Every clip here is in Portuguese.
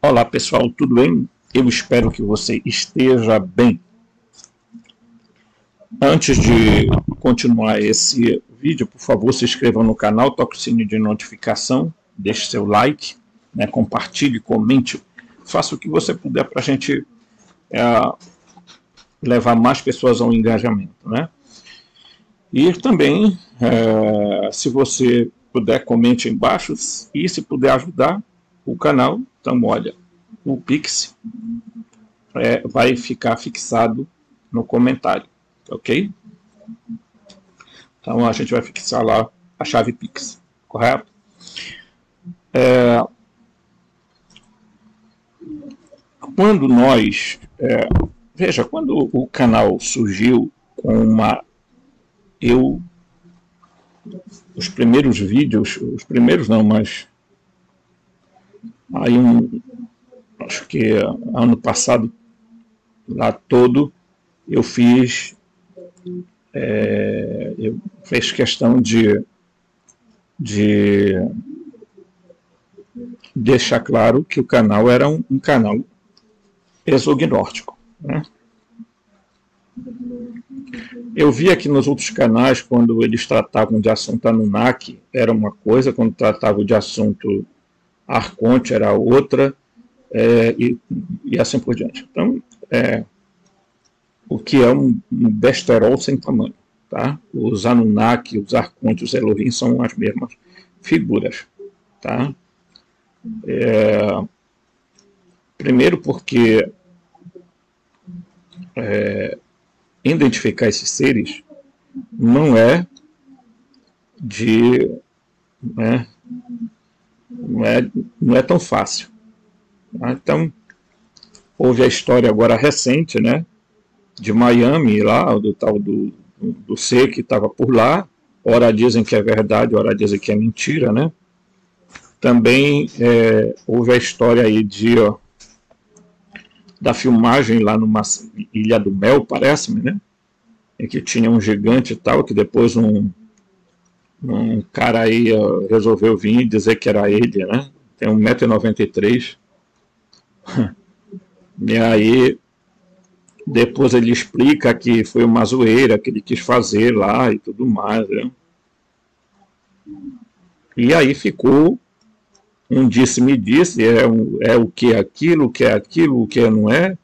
Olá pessoal, tudo bem? Eu espero que você esteja bem. Antes de continuar esse vídeo, por favor, se inscreva no canal, toque o sininho de notificação, deixe seu like, compartilhe, comente, faça o que você puder para a gente levar mais pessoas ao engajamento, né? E também, se você puder, comente aí embaixo e se puder ajudar o canal, então olha, o Pix vai ficar fixado no comentário, ok? Então a gente vai fixar lá a chave Pix, correto? Quando nós... veja, quando o canal surgiu com uma... os primeiros vídeos, os primeiros não, mas... aí acho que ano passado, lá todo, eu fiz questão de deixar claro que o canal era um canal exognóstico, né? Eu via que nos outros canais, quando eles tratavam de assunto Anunnaki, era uma coisa, quando tratavam de assunto Arconte era outra, e assim por diante. Então, o que é um besterol sem tamanho, tá? Os Anunnaki, os Arcontes, os Elohim são as mesmas figuras, tá? Primeiro porque identificar esses seres não é não é tão fácil, tá? Então, houve a história agora recente, né, de Miami, lá, do tal do ser que estava por lá. Ora dizem que é verdade, ora dizem que é mentira, né? Também houve a história aí da filmagem lá numa Ilha do Mel, parece-me, né? Em que tinha um gigante e tal, que depois um cara aí resolveu vir e dizer que era ele, né? Tem 1,93 m. E aí depois ele explica que foi uma zoeira que ele quis fazer lá e tudo mais, né? E aí ficou um disse-me-disse, o que é aquilo, o que é aquilo, o que não é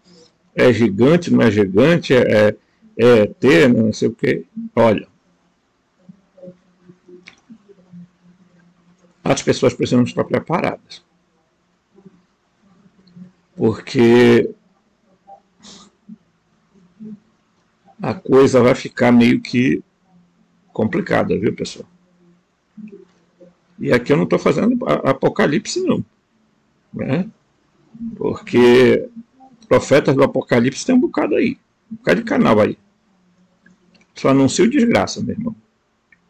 gigante, não é gigante, é ET, não sei o que. Olha, as pessoas precisam estar preparadas, porque a coisa vai ficar meio que complicada, viu, pessoal? E aqui eu não estou fazendo apocalipse, não, né? Porque profetas do apocalipse tem um bocado aí, um bocado de canal aí. Só anuncia o desgraça, meu irmão.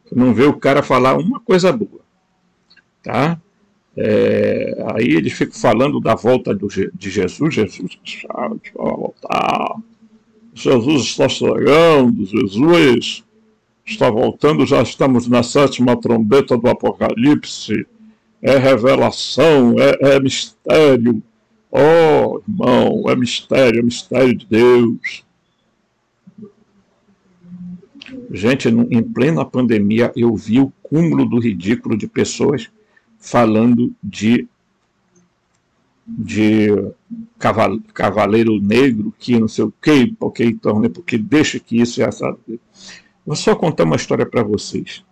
Você não vê o cara falar uma coisa boa, tá? Aí eles ficam falando da volta de Jesus. Jesus vai voltar. Jesus está chegando, Jesus está voltando, já estamos na 7ª trombeta do Apocalipse, é revelação, é mistério. Oh, irmão, é mistério de Deus. Gente, em plena pandemia, eu vi o cúmulo do ridículo de pessoas falando de cavaleiro negro, que não sei o que, porque deixa que isso e essa... Vou só contar uma história para vocês.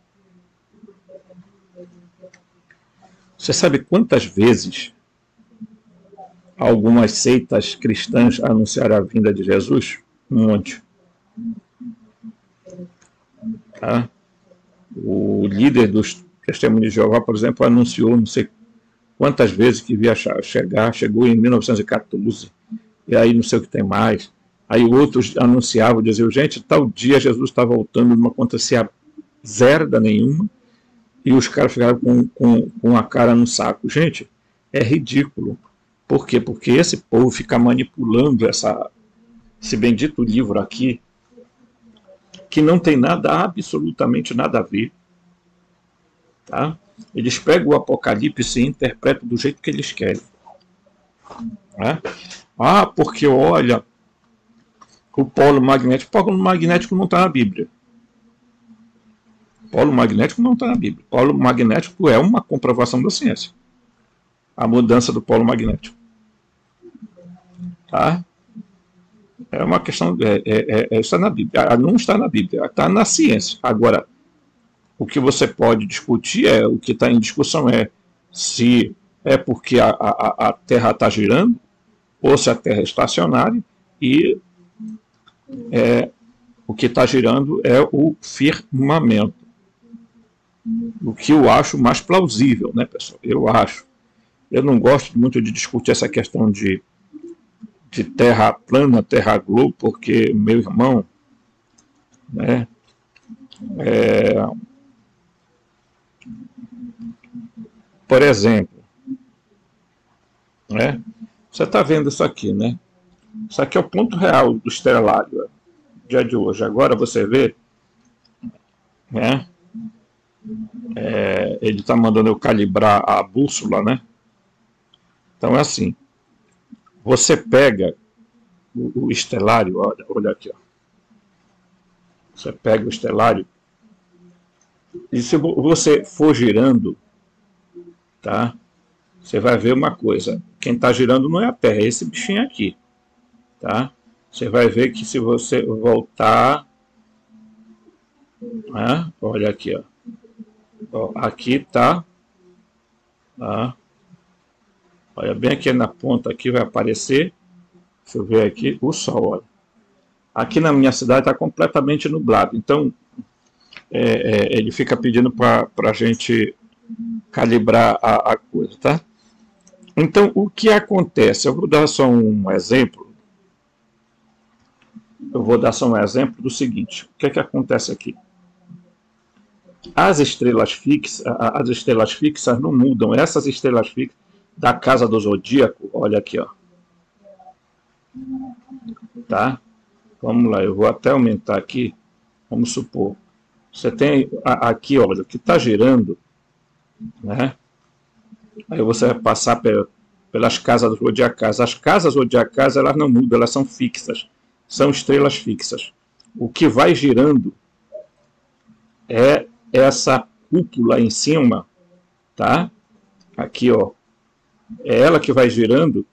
Você sabe quantas vezes algumas seitas cristãs anunciaram a vinda de Jesus? Um monte. Tá? O líder dos Testemunhos de Jeová, por exemplo, anunciou não sei quantas vezes que ia chegar, chegou em 1914, e aí não sei o que tem mais. Aí outros anunciavam, diziam, gente, tal dia Jesus está voltando, não acontecia zerda nenhuma, e os caras ficaram com a cara no saco. Gente, é ridículo. Por quê? Porque esse povo fica manipulando esse bendito livro aqui, que não tem nada, absolutamente nada a ver. Tá? Eles pegam o Apocalipse e interpretam do jeito que eles querem. Né? Ah, porque olha, o polo magnético não está na Bíblia. Polo magnético não está na Bíblia. Polo magnético é uma comprovação da ciência. A mudança do polo magnético. Tá? É uma questão. Está na Bíblia. Não está na Bíblia, está na ciência. Agora, o que você pode discutir o que está em discussão é se é porque a Terra está girando ou se a Terra é estacionária e o que está girando é o firmamento. O que eu acho mais plausível, né, pessoal? Eu acho. Eu não gosto muito de discutir essa questão de terra plana, terra globo, porque meu irmão, né, por exemplo, né, você está vendo isso aqui, né? Isso aqui é o ponto real do estelário, dia de hoje. Agora você vê, né? Ele está mandando eu calibrar a bússola, né? Então é assim, você pega o estelário, olha aqui, ó. Você pega o estelário e se você for girando, tá? Você vai ver uma coisa. Quem está girando não é a Terra, é esse bichinho aqui, tá? Você vai ver que se você voltar, né? Olha aqui, ó. Aqui tá, olha bem aqui na ponta aqui vai aparecer. Deixa eu ver aqui o sol, olha. Aqui na minha cidade está completamente nublado, então ele fica pedindo para a gente calibrar a coisa, tá? Então, o que acontece? Eu vou dar só um exemplo. Eu vou dar só um exemplo do seguinte. O que é que acontece aqui? As estrelas fixas não mudam. Essas estrelas fixas da casa do zodíaco, olha aqui, ó. Tá? Vamos lá, eu vou até aumentar aqui. Vamos supor. Você tem aqui, olha, o que está girando, né? Aí você vai passar pelas casas zodiacais. As casas zodiacais, elas não mudam, elas são fixas. São estrelas fixas. O que vai girando é essa cúpula em cima, tá? Aqui, ó. É ela que vai girando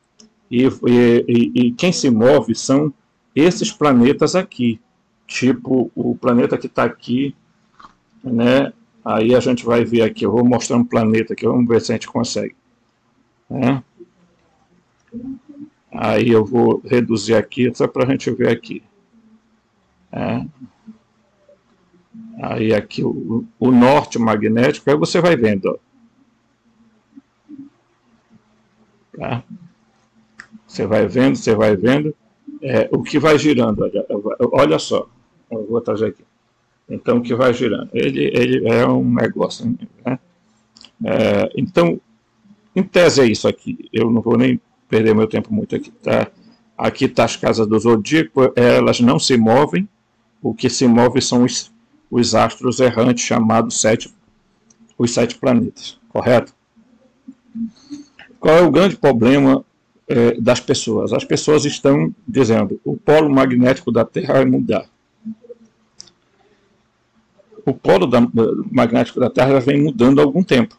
e quem se move são esses planetas aqui. Tipo, o planeta que está aqui, né? Aí a gente vai ver aqui, eu vou mostrar um planeta aqui, vamos ver se a gente consegue. Né? Aí eu vou reduzir aqui, só para a gente ver aqui. Aí aqui o norte magnético, aí você vai vendo. Ó. Tá? Você vai vendo. O que vai girando, olha só. Eu vou trazer aqui. Então, o que vai girando? Ele é um negócio. Né? Então, em tese é isso aqui. Eu não vou nem perder meu tempo muito aqui. Tá? Aqui está as casas do zodíaco, elas não se movem. O que se move são os astros errantes, chamados os 7 planetas. Correto? Qual é o grande problema das pessoas? As pessoas estão dizendo o polo magnético da Terra vai mudar. O polo magnético da Terra já vem mudando há algum tempo.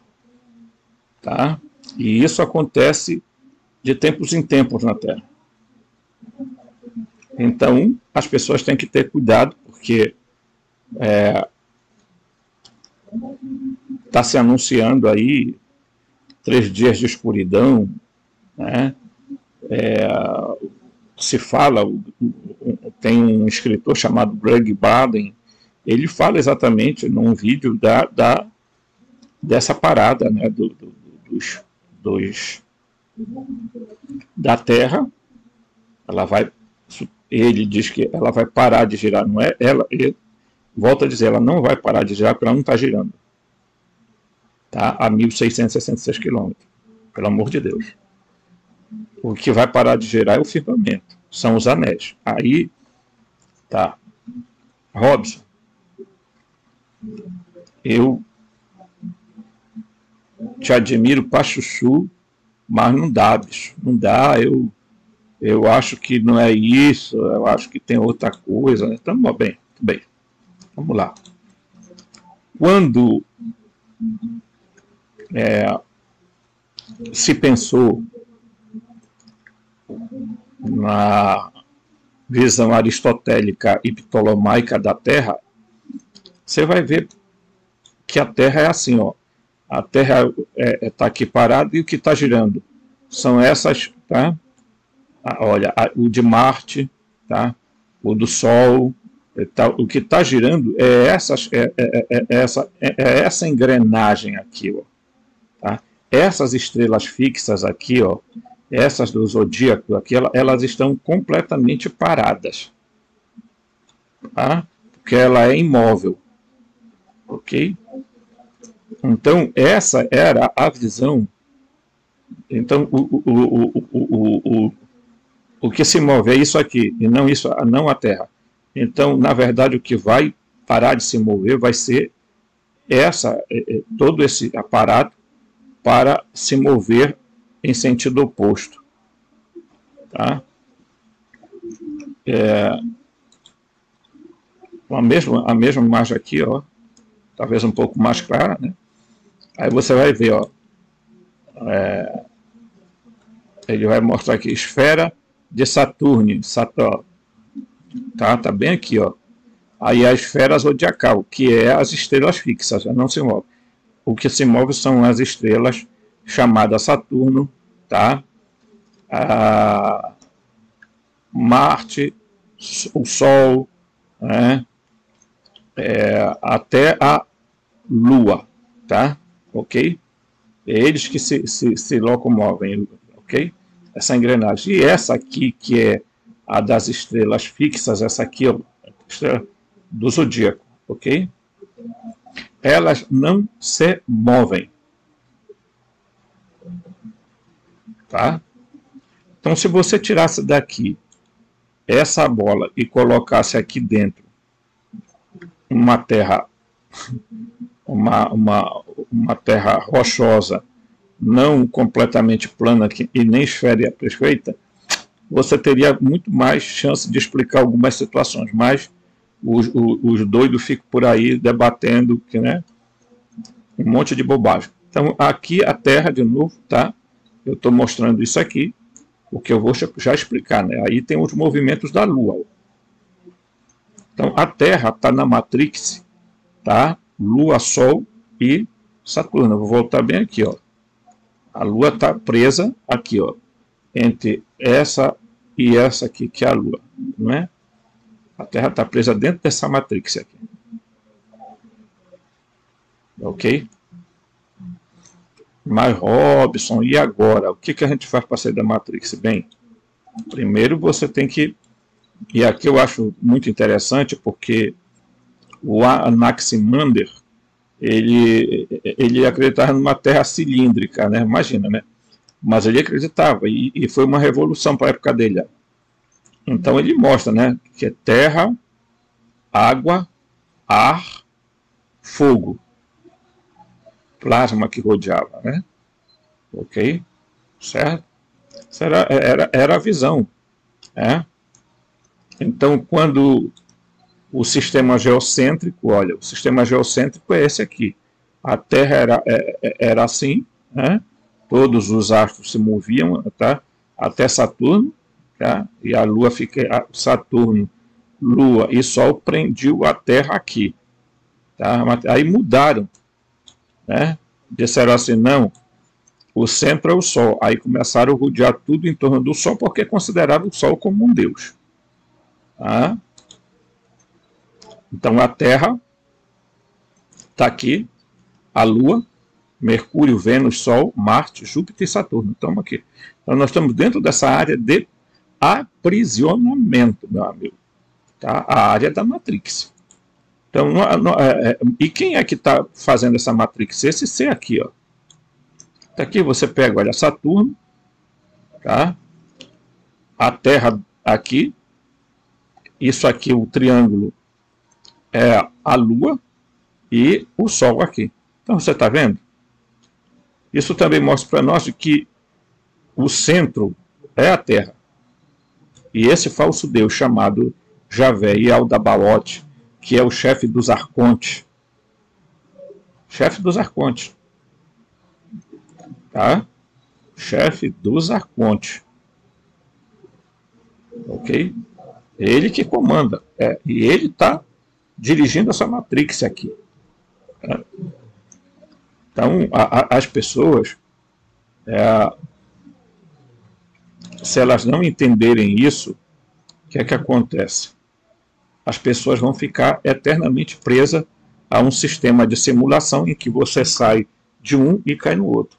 Tá? E isso acontece de tempos em tempos na Terra. Então, as pessoas têm que ter cuidado, porque está se anunciando aí 3 dias de escuridão, né? Se fala, tem um escritor chamado Greg Baden, ele fala exatamente num vídeo dessa parada, né, da Terra. Ele diz que ela vai parar de girar, não é? Ele volta a dizer, ela não vai parar de girar porque ela não está girando. Tá? A 1.666 km. Pelo amor de Deus. O que vai parar de girar é o firmamento. São os anéis. Aí, tá. Robson, eu te admiro pra chuchu Mas não dá, bicho. Não dá. Eu acho que não é isso. Eu acho que tem outra coisa. Né? Então, bem, bem. Vamos lá. Quando se pensou na visão aristotélica e ptolomaica da Terra, você vai ver que a Terra é assim, ó. A Terra está aqui parada e o que está girando são essas, tá? Olha, o de Marte, tá? O do Sol, tá? O que está girando é essa engrenagem aqui, ó, tá? Essas estrelas fixas aqui, ó, essas do zodíaco aqui, elas estão completamente paradas, tá? Porque ela é imóvel, ok? Então essa era a visão. Então o que se move é isso aqui e não isso, não a Terra. Então na verdade o que vai parar de se mover vai ser todo esse aparato para se mover em sentido oposto, tá? A mesma imagem aqui, ó, talvez um pouco mais clara, né? Aí você vai ver, ó, ele vai mostrar aqui esfera de Saturno, tá bem aqui, ó. Aí a esfera zodiacal, que é as estrelas fixas, não se move. O que se move são as estrelas chamadas Saturno, tá? Marte, o Sol, né? Até a Lua, tá? Ok? É eles que se locomovem, ok? Essa engrenagem. E essa aqui, que é a das estrelas fixas, essa aqui, ó, estrela do zodíaco, ok? Elas não se movem, tá? Então, se você tirasse daqui essa bola e colocasse aqui dentro uma terra, uma terra rochosa, não completamente plana e nem esfera perfeita, você teria muito mais chance de explicar algumas situações, mas os doidos ficam por aí debatendo, né, um monte de bobagem. Então, aqui a Terra, de novo, tá? Eu estou mostrando isso aqui, o que eu vou já explicar, né? Aí tem os movimentos da Lua. Então, a Terra está na Matrix, tá? Lua, Sol e Saturno. Eu vou voltar bem aqui, ó. A Lua está presa aqui, ó, entre essa e essa aqui, que é a Lua, não é? A Terra está presa dentro dessa Matrix aqui. Ok? Mas, Robson, e agora? O que a gente faz para sair da Matrix? Bem, primeiro você tem que... E aqui eu acho muito interessante, porque o Anaximander, ele acreditava numa Terra cilíndrica, né? Imagina, né? Mas ele acreditava, e foi uma revolução para a época dele. Então ele mostra, né, que é terra, água, ar, fogo, plasma que rodeava, né? Ok? Certo? Essa era a visão, né? Então, quando o sistema geocêntrico, olha, o sistema geocêntrico é esse aqui. A Terra era assim, né? Todos os astros se moviam, tá? Até Saturno, tá? E a Lua fica, Saturno, Lua e Sol prendiam a Terra aqui, tá? Aí mudaram, né? Disseram assim, não, o centro é o Sol. Aí começaram a rodear tudo em torno do Sol, porque consideravam o Sol como um Deus. Tá? Então a Terra está aqui, a Lua, Mercúrio, Vênus, Sol, Marte, Júpiter e Saturno. Estamos aqui. Então nós estamos dentro dessa área de aprisionamento, meu amigo. Tá? A área da Matrix. Então, e quem é que está fazendo essa Matrix? Esse ser aqui, ó. Tá aqui você pega, olha, Saturno, tá? A Terra aqui, isso aqui, o triângulo, é a Lua e o Sol aqui. Então você está vendo? Isso também mostra para nós que o centro é a Terra. E esse falso Deus chamado Javé e Aldabaote, que é o chefe dos arcontes, tá? Chefe dos arcontes, ok? Ele que comanda, e ele está dirigindo essa Matrix aqui. Tá? Então, as pessoas, se elas não entenderem isso, o que é que acontece? As pessoas vão ficar eternamente presas a um sistema de simulação em que você sai de um e cai no outro.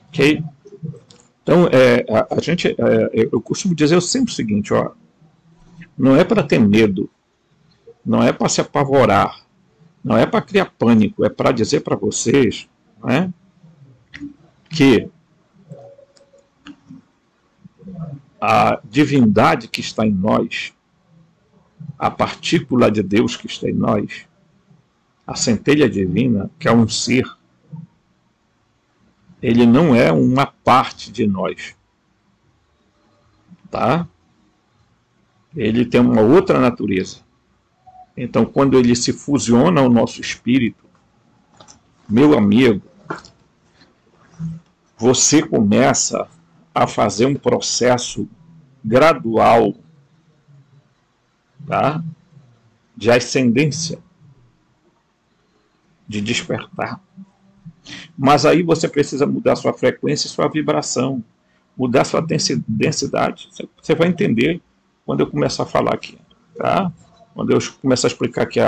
Ok? Então, eu costumo dizer sempre o seguinte, ó, não é para ter medo, não é para se apavorar, não é para criar pânico, é para dizer para vocês, né, que a divindade que está em nós, a partícula de Deus que está em nós, a centelha divina, que é um ser, ele não é uma parte de nós, tá? Ele tem uma outra natureza. Então, quando ele se fusiona ao nosso espírito, meu amigo, você começa a fazer um processo gradual, tá? De ascendência, de despertar. Mas aí você precisa mudar sua frequência e sua vibração, mudar sua densidade. Você vai entender quando eu começar a falar aqui, tá? Quando eu começar a explicar aqui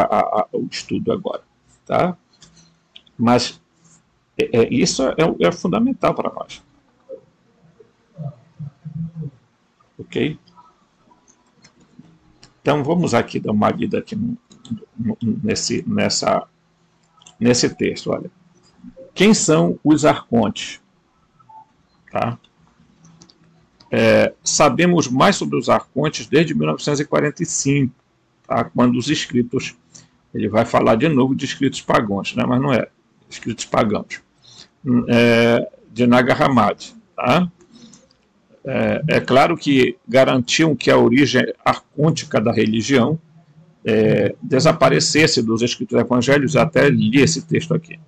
o estudo agora, tá? Mas isso é fundamental para nós. Ok? Então vamos aqui dar uma lida aqui nesse texto, olha. Quem são os arcontes? Tá? Sabemos mais sobre os arcontes desde 1945, tá? Quando os escritos, ele vai falar de novo de escritos pagãos, né? Mas não é escritos pagãos, de Nag Hammadi. Tá? É claro que garantiam que a origem arcôntica da religião desaparecesse dos escritos evangélicos. Até li esse texto aqui.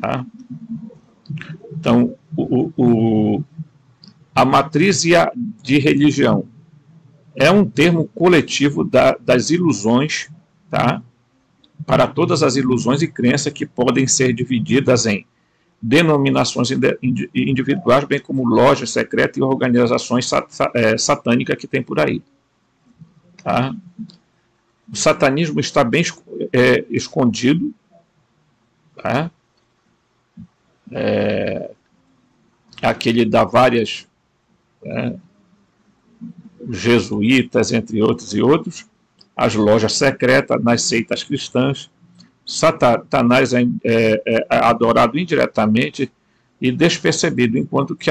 Tá? Então, a matriz de religião é um termo coletivo das ilusões, tá? Para todas as ilusões e crenças que podem ser divididas em denominações individuais, bem como lojas secretas e organizações satânicas que tem por aí. Tá? O satanismo está bem escondido, tá? Aquele da várias jesuítas, entre outros e outros, as lojas secretas nas seitas cristãs. Satanás é adorado indiretamente e despercebido, enquanto que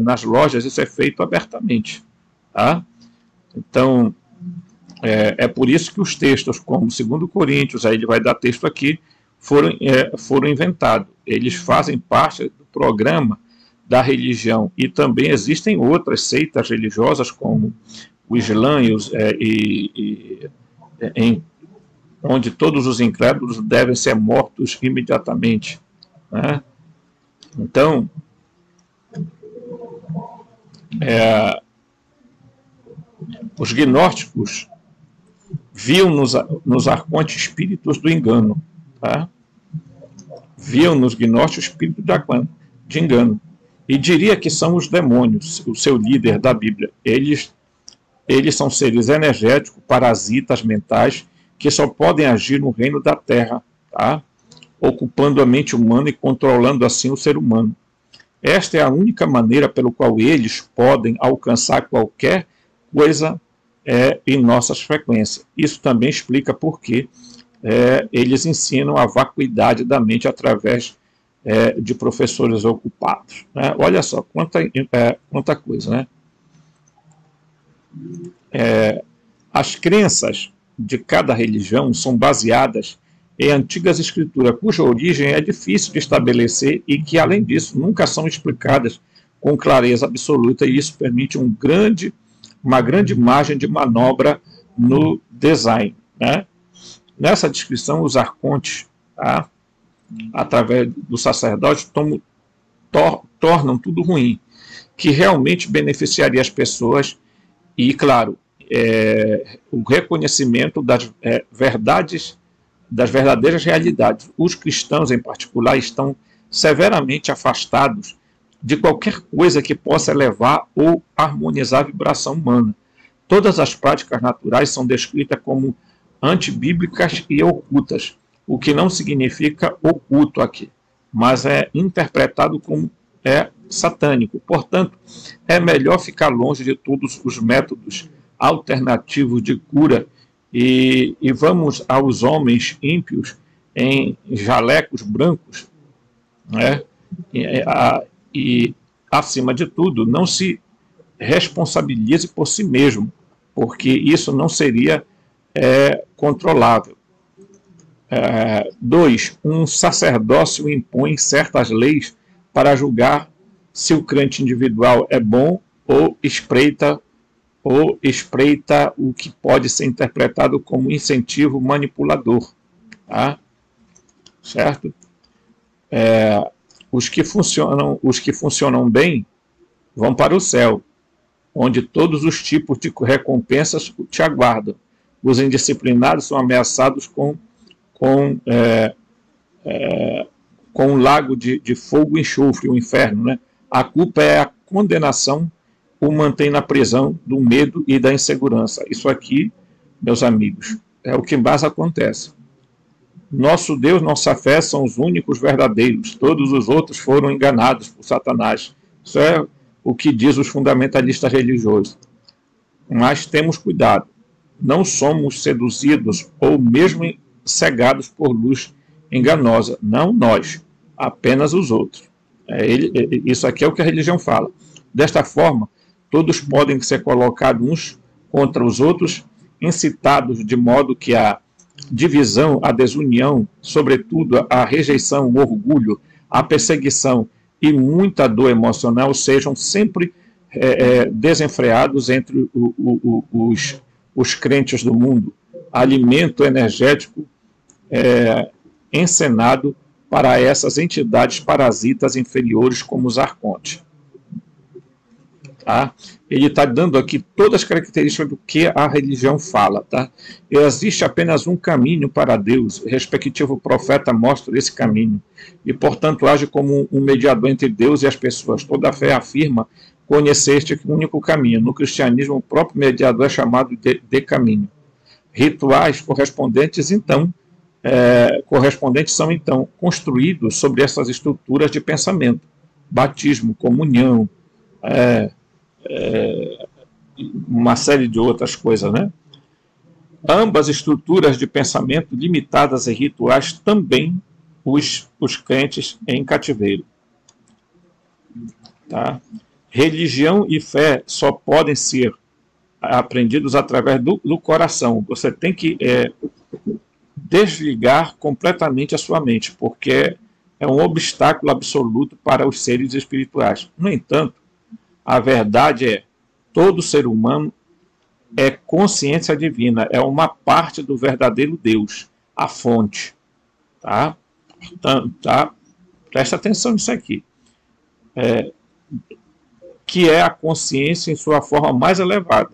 nas lojas isso é feito abertamente. Tá? Então, é por isso que os textos, como 2 Coríntios, aí ele vai dar texto aqui, foram inventados. Eles fazem parte do programa da religião, e também existem outras seitas religiosas, como o Islã, onde todos os incrédulos devem ser mortos imediatamente. Né? Então, os gnósticos viam nos arcontes espíritos do engano. Tá? Viam nos gnósticos espíritos de engano. E diria que são os demônios, o seu líder da Bíblia. Eles são seres energéticos, parasitas mentais, que só podem agir no reino da Terra, tá? Ocupando a mente humana e controlando assim o ser humano. Esta é a única maneira pelo qual eles podem alcançar qualquer coisa em nossas frequências. Isso também explica por que eles ensinam a vacuidade da mente através de professores ocupados. Né? Olha só, quanta coisa. Né? As crenças de cada religião são baseadas em antigas escrituras, cuja origem é difícil de estabelecer e que, além disso, nunca são explicadas com clareza absoluta, e isso permite uma grande margem de manobra no design, né? Nessa descrição, os arcontes, tá, através do sacerdote, tornam tudo ruim, que realmente beneficiaria as pessoas e, claro, o reconhecimento das verdadeiras realidades. Os cristãos, em particular, estão severamente afastados de qualquer coisa que possa elevar ou harmonizar a vibração humana. Todas as práticas naturais são descritas como antibíblicas e ocultas, o que não significa oculto aqui, mas é interpretado como satânico. Portanto, é melhor ficar longe de todos os métodos alternativos de cura e vamos aos homens ímpios em jalecos brancos, né? E, acima de tudo, não se responsabilize por si mesmo, porque isso não seria controlável. 2. Um sacerdócio impõe certas leis para julgar se o crente individual é bom ou espreita o que pode ser interpretado como incentivo manipulador. Tá? Certo? Os que funcionam bem vão para o céu, onde todos os tipos de recompensas te aguardam. Os indisciplinados são ameaçados com um lago de fogo e enxofre, o inferno, né? A culpa é a condenação, o mantém na prisão do medo e da insegurança. Isso aqui, meus amigos, é o que mais acontece. Nosso Deus, nossa fé são os únicos verdadeiros. Todos os outros foram enganados por Satanás. Isso é o que diz os fundamentalistas religiosos. Mas temos cuidado. Não somos seduzidos ou mesmo cegados por luz enganosa. Não nós, apenas os outros. Isso aqui é o que a religião fala. Desta forma, todos podem ser colocados uns contra os outros, incitados de modo que a divisão, a desunião, sobretudo a rejeição, o orgulho, a perseguição e muita dor emocional sejam sempre desenfreados entre os crentes do mundo. Alimento energético encenado para essas entidades parasitas inferiores como os arcontes. Tá? Ele está dando aqui todas as características do que a religião fala. Tá? Existe apenas um caminho para Deus, o respectivo profeta mostra esse caminho, e portanto age como um mediador entre Deus e as pessoas. Toda a fé afirma conhecer este único caminho. No cristianismo, o próprio mediador é chamado de caminho. Rituais correspondentes são então construídos sobre essas estruturas de pensamento. Batismo, comunhão, uma série de outras coisas, né? Ambas estruturas de pensamento limitadas e rituais também os crentes em cativeiro. Tá? Religião e fé só podem ser aprendidos através do coração. Você tem que desligar completamente a sua mente, porque é um obstáculo absoluto para os seres espirituais. No entanto, a verdade é, todo ser humano é consciência divina, é uma parte do verdadeiro Deus, a fonte. Tá? Tá? Presta atenção nisso aqui. Que é a consciência em sua forma mais elevada.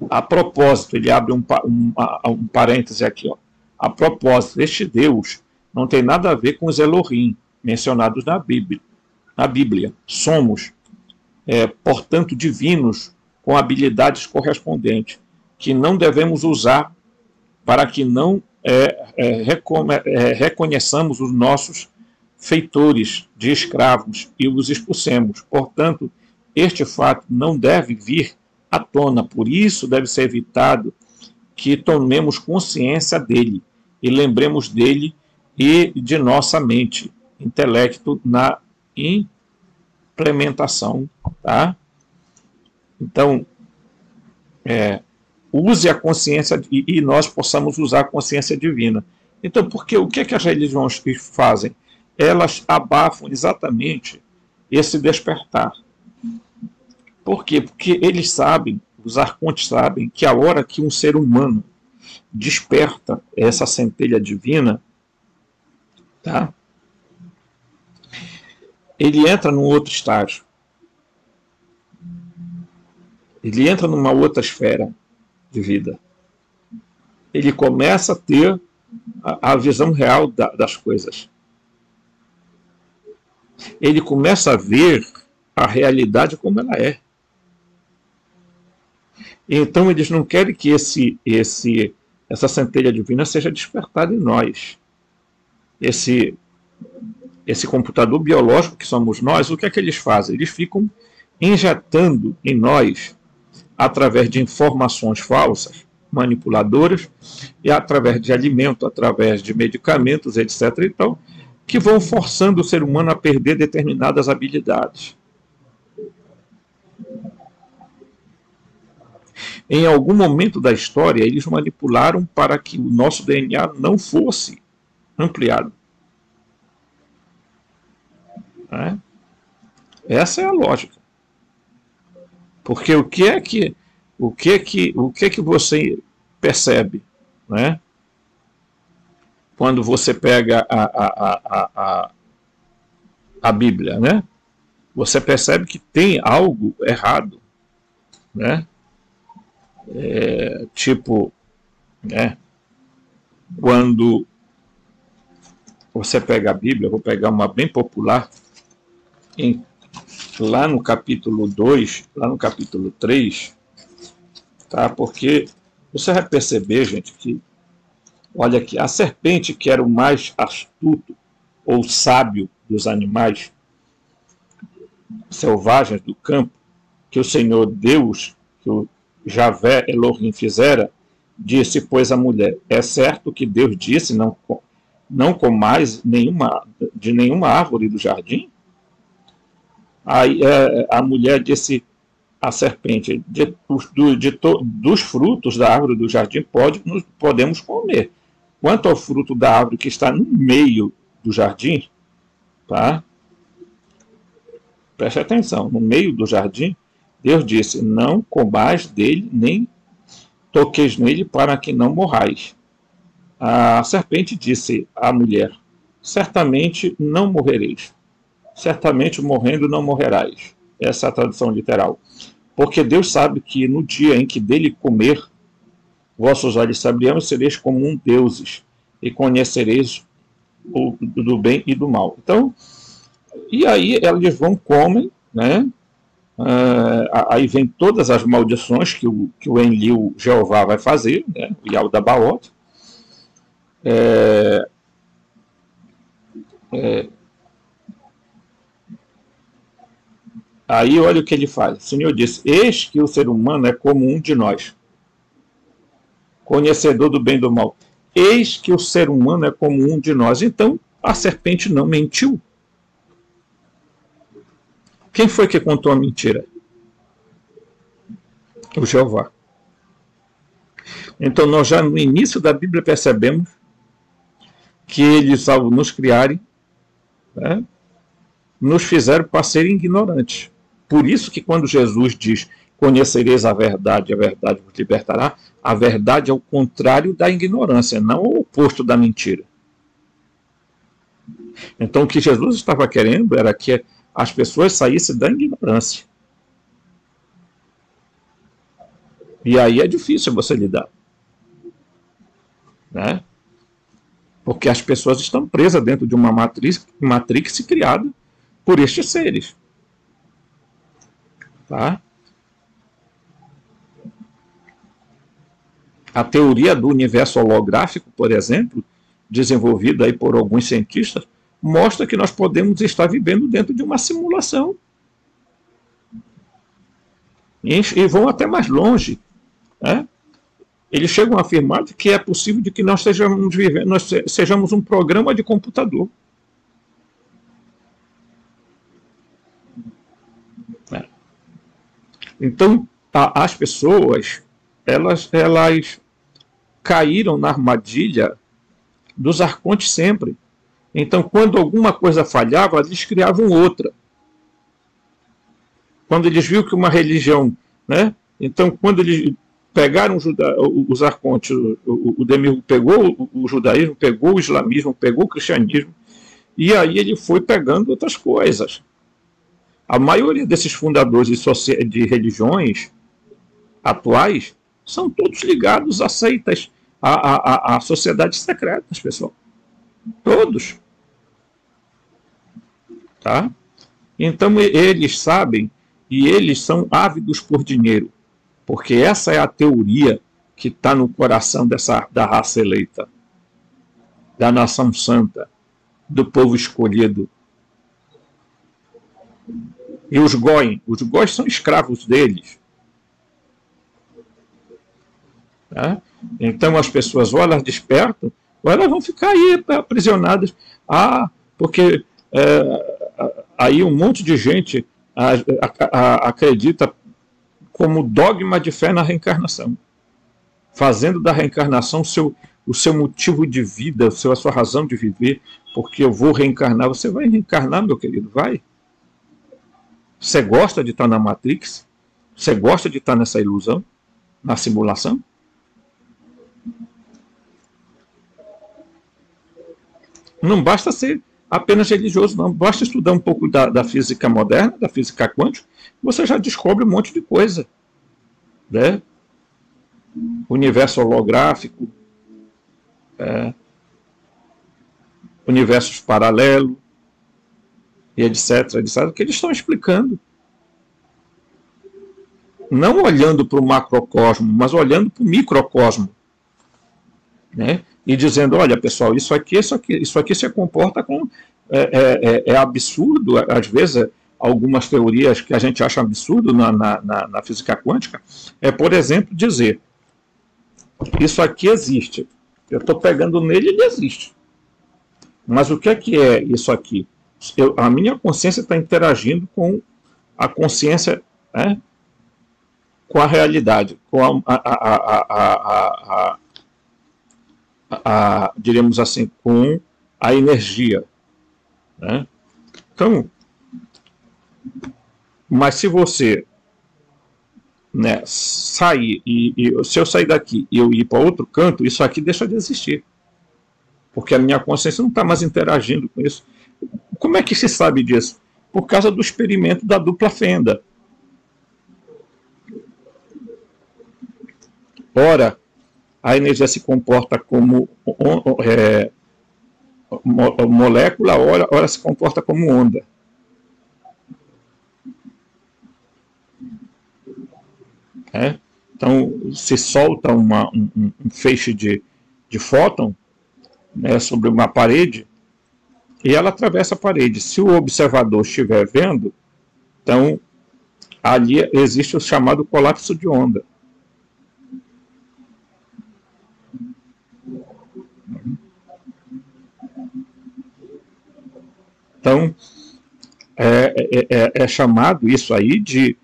A propósito, ele abre um parêntese aqui. Ó. A propósito, este Deus não tem nada a ver com os Elohim, mencionados na Bíblia. Somos, portanto, divinos com habilidades correspondentes, que não devemos usar para que não reconheçamos os nossos feitores de escravos e os expulsemos. Portanto, este fato não deve vir à tona, por isso deve ser evitado que tomemos consciência dele e lembremos dele e de nossa mente, intelecto na implementação. Tá? Então, use a consciência e nós possamos usar a consciência divina. Então, porque o que é que as religiões fazem? Elas abafam exatamente esse despertar. Por quê? Porque eles sabem, os arcontes sabem, que a hora que um ser humano desperta essa centelha divina, tá? Ele entra num outro estágio. Ele entra numa outra esfera de vida. Ele começa a ter a visão real das coisas. Ele começa a ver a realidade como ela é. Então eles não querem que essa centelha divina seja despertada em nós. Esse computador biológico que somos nós, o que é que eles fazem? Eles ficam injetando em nós, através de informações falsas, manipuladoras, e através de alimento, através de medicamentos, etc. Então, que vão forçando o ser humano a perder determinadas habilidades. Em algum momento da história, eles manipularam para que o nosso DNA não fosse ampliado. Né? Essa é a lógica. Porque o que é que você percebe, né? Quando você pega a Bíblia, né? Você percebe que tem algo errado, né? Tipo, né? Quando você pega a Bíblia, eu vou pegar uma bem popular, lá no capítulo 2, lá no capítulo 3, tá? Porque você vai perceber, gente, que, olha aqui, a serpente, que era o mais astuto ou sábio dos animais selvagens do campo, que o Senhor Deus, que o Javé Elohim fizera, disse, pois, a mulher, é certo que Deus disse, não comais de nenhuma árvore do jardim? Aí a mulher disse à serpente, dos frutos da árvore do jardim podemos comer. Quanto ao fruto da árvore que está no meio do jardim, tá? Preste atenção, no meio do jardim, Deus disse, não comais dele, nem toqueis nele, para que não morrais. A serpente disse à mulher, certamente não morrereis. Certamente morrendo não morrerás. Essa é a tradução literal. Porque Deus sabe que no dia em que dele comer, vossos olhos se abrirão e sereis como deuses, e conhecereis do bem e do mal. Então, e aí eles vão, comem, né? Aí vem todas as maldições que o Enlil Jeová vai fazer, né? O Yaldabaoth. Aí olha o que ele faz. O Senhor disse, eis que o ser humano é como um de nós, conhecedor do bem e do mal. Eis que o ser humano é como um de nós. Então, a serpente não mentiu. Quem foi que contou a mentira? O Jeová. Então, nós já no início da Bíblia percebemos que eles, ao nos criarem, né, nos fizeram para serem ignorantes. Por isso que quando Jesus diz, conhecereis a verdade vos libertará, a verdade é o contrário da ignorância, não o oposto da mentira. Então, o que Jesus estava querendo era que as pessoas saíssem da ignorância. E aí é difícil você lidar, né? Porque as pessoas estão presas dentro de uma matrix criada por estes seres. Tá? A teoria do universo holográfico, por exemplo, desenvolvida aí por alguns cientistas, mostra que nós podemos estar vivendo dentro de uma simulação. E vão até mais longe, né? Eles chegam a afirmar que é possível de que nós sejamos um programa de computador. Então, as pessoas, elas caíram na armadilha dos arcontes sempre. Então, quando alguma coisa falhava, eles criavam outra. Quando eles viram que uma religião, né? Então, quando eles pegaram os arcontes, o Demiurgo pegou o judaísmo, pegou o islamismo, pegou o cristianismo, e aí ele foi pegando outras coisas. A maioria desses fundadores de religiões atuais são todos ligados a seitas, a sociedades secretas, pessoal. Todos. Tá? Então eles sabem e eles são ávidos por dinheiro, porque essa é a teoria que está no coração da raça eleita, da nação santa, do povo escolhido. E os góis são escravos deles. Tá? Então as pessoas ou elas despertam, ou elas vão ficar aí aprisionadas. Porque aí um monte de gente acredita como dogma de fé na reencarnação, fazendo da reencarnação o seu motivo de vida, a sua razão de viver, porque eu vou reencarnar. Você vai reencarnar, meu querido? Vai. Você gosta de estar na Matrix? Você gosta de estar nessa ilusão? Na simulação? Não basta ser apenas religioso, não. Basta estudar um pouco da física moderna, da física quântica, você já descobre um monte de coisa. Né? Universo holográfico, universos paralelos, e etc, que eles estão explicando. Não olhando para o macrocosmo, mas olhando para o microcosmo. Né? E dizendo, olha pessoal, isso aqui se comporta com... É absurdo, às vezes, algumas teorias que a gente acha absurdo na física quântica, por exemplo, dizer, isso aqui existe, eu estou pegando nele, ele existe. Mas o que é isso aqui? A minha consciência está interagindo com a consciência, né, com a realidade, com diríamos assim, com a energia. Né? Então, mas se você, né, sair, se eu sair daqui e eu ir para outro canto, isso aqui deixa de existir. Porque a minha consciência não está mais interagindo com isso. Como é que se sabe disso? Por causa do experimento da dupla fenda. Ora, a energia se comporta como molécula, ora se comporta como onda. Então, se solta um feixe de fóton, né, sobre uma parede, e ela atravessa a parede. Se o observador estiver vendo, então ali existe o chamado colapso de onda. Então, é chamado isso aí de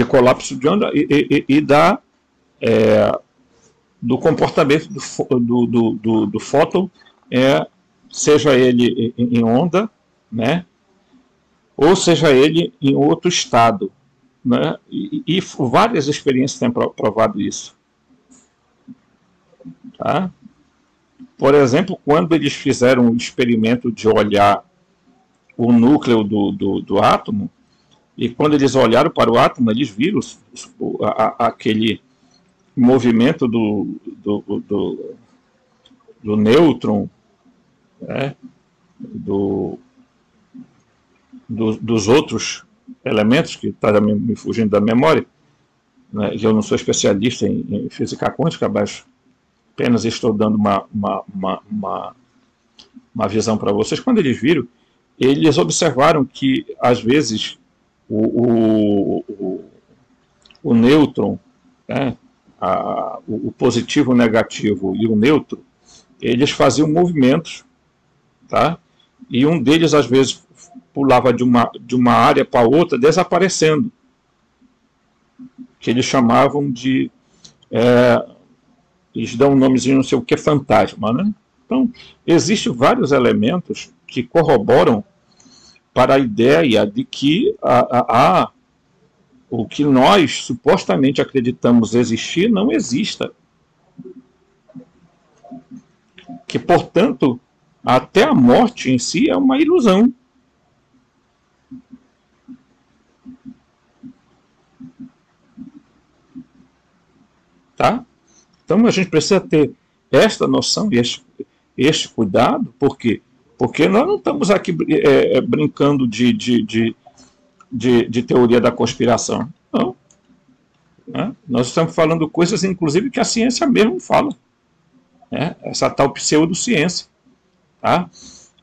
colapso de onda e do comportamento do fóton, seja ele em onda, né, ou seja ele em outro estado. Né, e várias experiências têm provado isso. Tá? Por exemplo, quando eles fizeram o experimento de olhar o núcleo do átomo, e quando eles olharam para o átomo, eles viram aquele movimento do nêutron, né, dos outros elementos, que está me fugindo da memória, né, eu não sou especialista em física quântica, mas apenas estou dando uma visão para vocês. Quando eles viram, eles observaram que, às vezes, o nêutron, né, o positivo, o negativo e o neutro, eles faziam movimentos, tá? E um deles, às vezes, pulava de uma área para outra, desaparecendo. que eles chamavam de, eles dão um nomezinho não sei o que, fantasma, né? Então, existem vários elementos que corroboram para a ideia de que o que nós supostamente acreditamos existir não exista. Que, portanto, até a morte em si é uma ilusão. Tá? Então a gente precisa ter esta noção e este cuidado, por quê? Porque nós não estamos aqui brincando de teoria da conspiração. Não. Né? Nós estamos falando coisas, inclusive, que a ciência mesmo fala. Né? Essa tal pseudociência. Tá?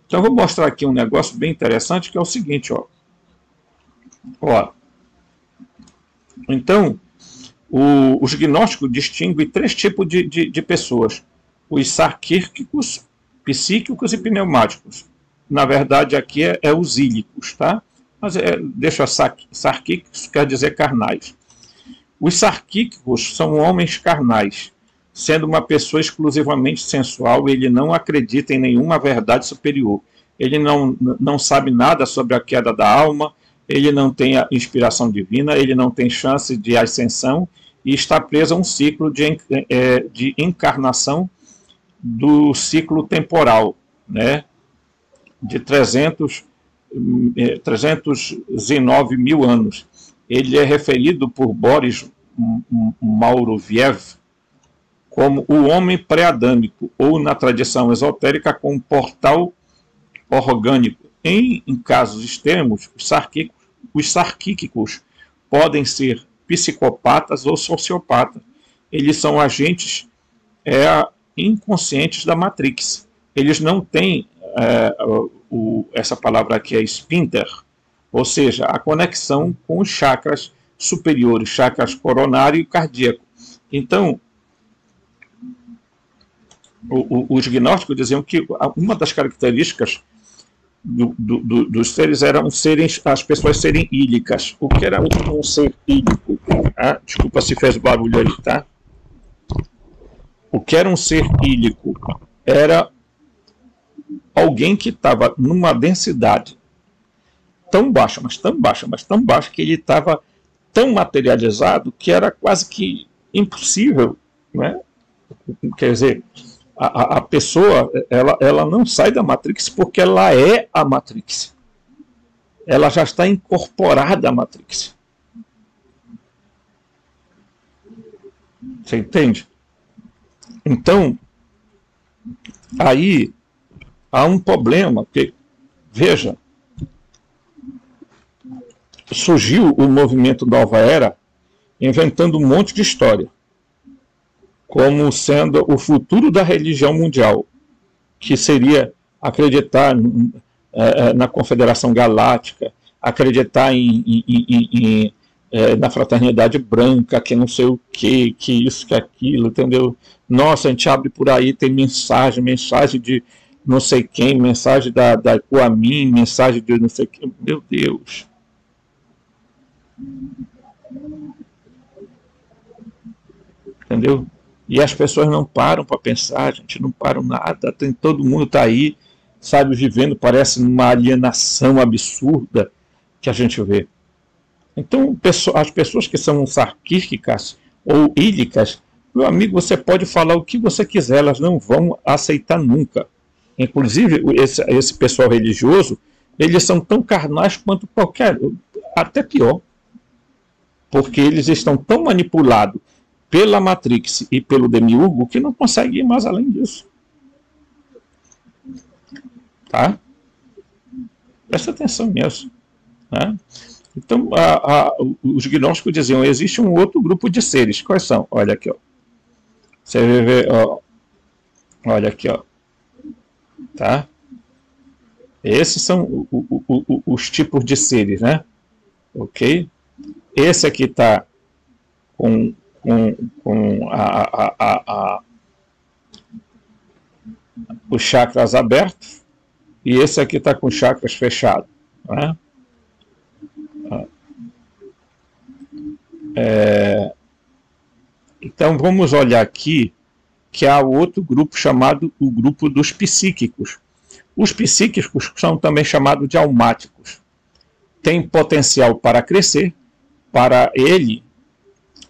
Então eu vou mostrar aqui um negócio bem interessante, que é o seguinte. Ó. Então, os gnósticos distinguem 3 tipos de pessoas. Os sarquíquicos, psíquicos e pneumáticos. Na verdade, aqui é os ílicos, tá? Mas deixa sarquíquicos, quer dizer carnais. Os sarquíquicos são homens carnais. Sendo uma pessoa exclusivamente sensual, ele não acredita em nenhuma verdade superior. Ele não sabe nada sobre a queda da alma, ele não tem a inspiração divina, ele não tem chance de ascensão e está preso a um ciclo de encarnação do ciclo temporal, né? De 309 mil anos. Ele é referido por Boris Mauroviev como o homem pré-adâmico, ou na tradição esotérica como portal orgânico. Em casos extremos, os sarquíquicos podem ser psicopatas ou sociopatas. Eles são agentes inconscientes da Matrix. Eles não têm, essa palavra aqui é esfíncter, ou seja, a conexão com os chakras superiores, chakras coronário e cardíaco. Então, os gnósticos diziam que uma das características dos seres eram as pessoas serem ílicas. O que era um ser ílico? Desculpa se fez barulho aí, tá? O que era um ser ílico? Era alguém que estava numa densidade tão baixa, mas tão baixa, mas tão baixa, que ele estava tão materializado que era quase que impossível, né? Quer dizer, a pessoa ela não sai da Matrix porque ela é a Matrix. Ela já está incorporada à Matrix. Você entende? Então, aí há um problema, porque, veja, surgiu o movimento Nova Era inventando um monte de história, como sendo o futuro da religião mundial, que seria acreditar na Confederação Galáctica, acreditar na Fraternidade Branca, que não sei o que isso, que aquilo, entendeu? Nossa, a gente abre por aí, tem mensagem de não sei quem, mensagem da Kuamin, mensagem de não sei quem. Meu Deus. Entendeu? E as pessoas não param para pensar, gente, não param nada, todo mundo está aí, sabe, vivendo, parece uma alienação absurda que a gente vê. Então, as pessoas que são sarquíquicas ou ílicas, meu amigo, você pode falar o que você quiser, elas não vão aceitar nunca. Inclusive, esse pessoal religioso, eles são tão carnais quanto qualquer, até pior, porque eles estão tão manipulados pela Matrix e pelo Demiurgo que não consegue ir mais além disso. Tá? Presta atenção nisso. Né? Então, os gnósticos diziam, existe um outro grupo de seres. Quais são? Olha aqui, ó. Você vai ver, ó. Olha aqui, ó. Tá? Esses são os tipos de seres, né? Ok? Esse aqui está com os chakras abertos e esse aqui está com os chakras fechados, né? Então vamos olhar aqui que há outro grupo chamado o grupo dos psíquicos. Os psíquicos são também chamados de almáticos. Tem potencial para crescer, para ele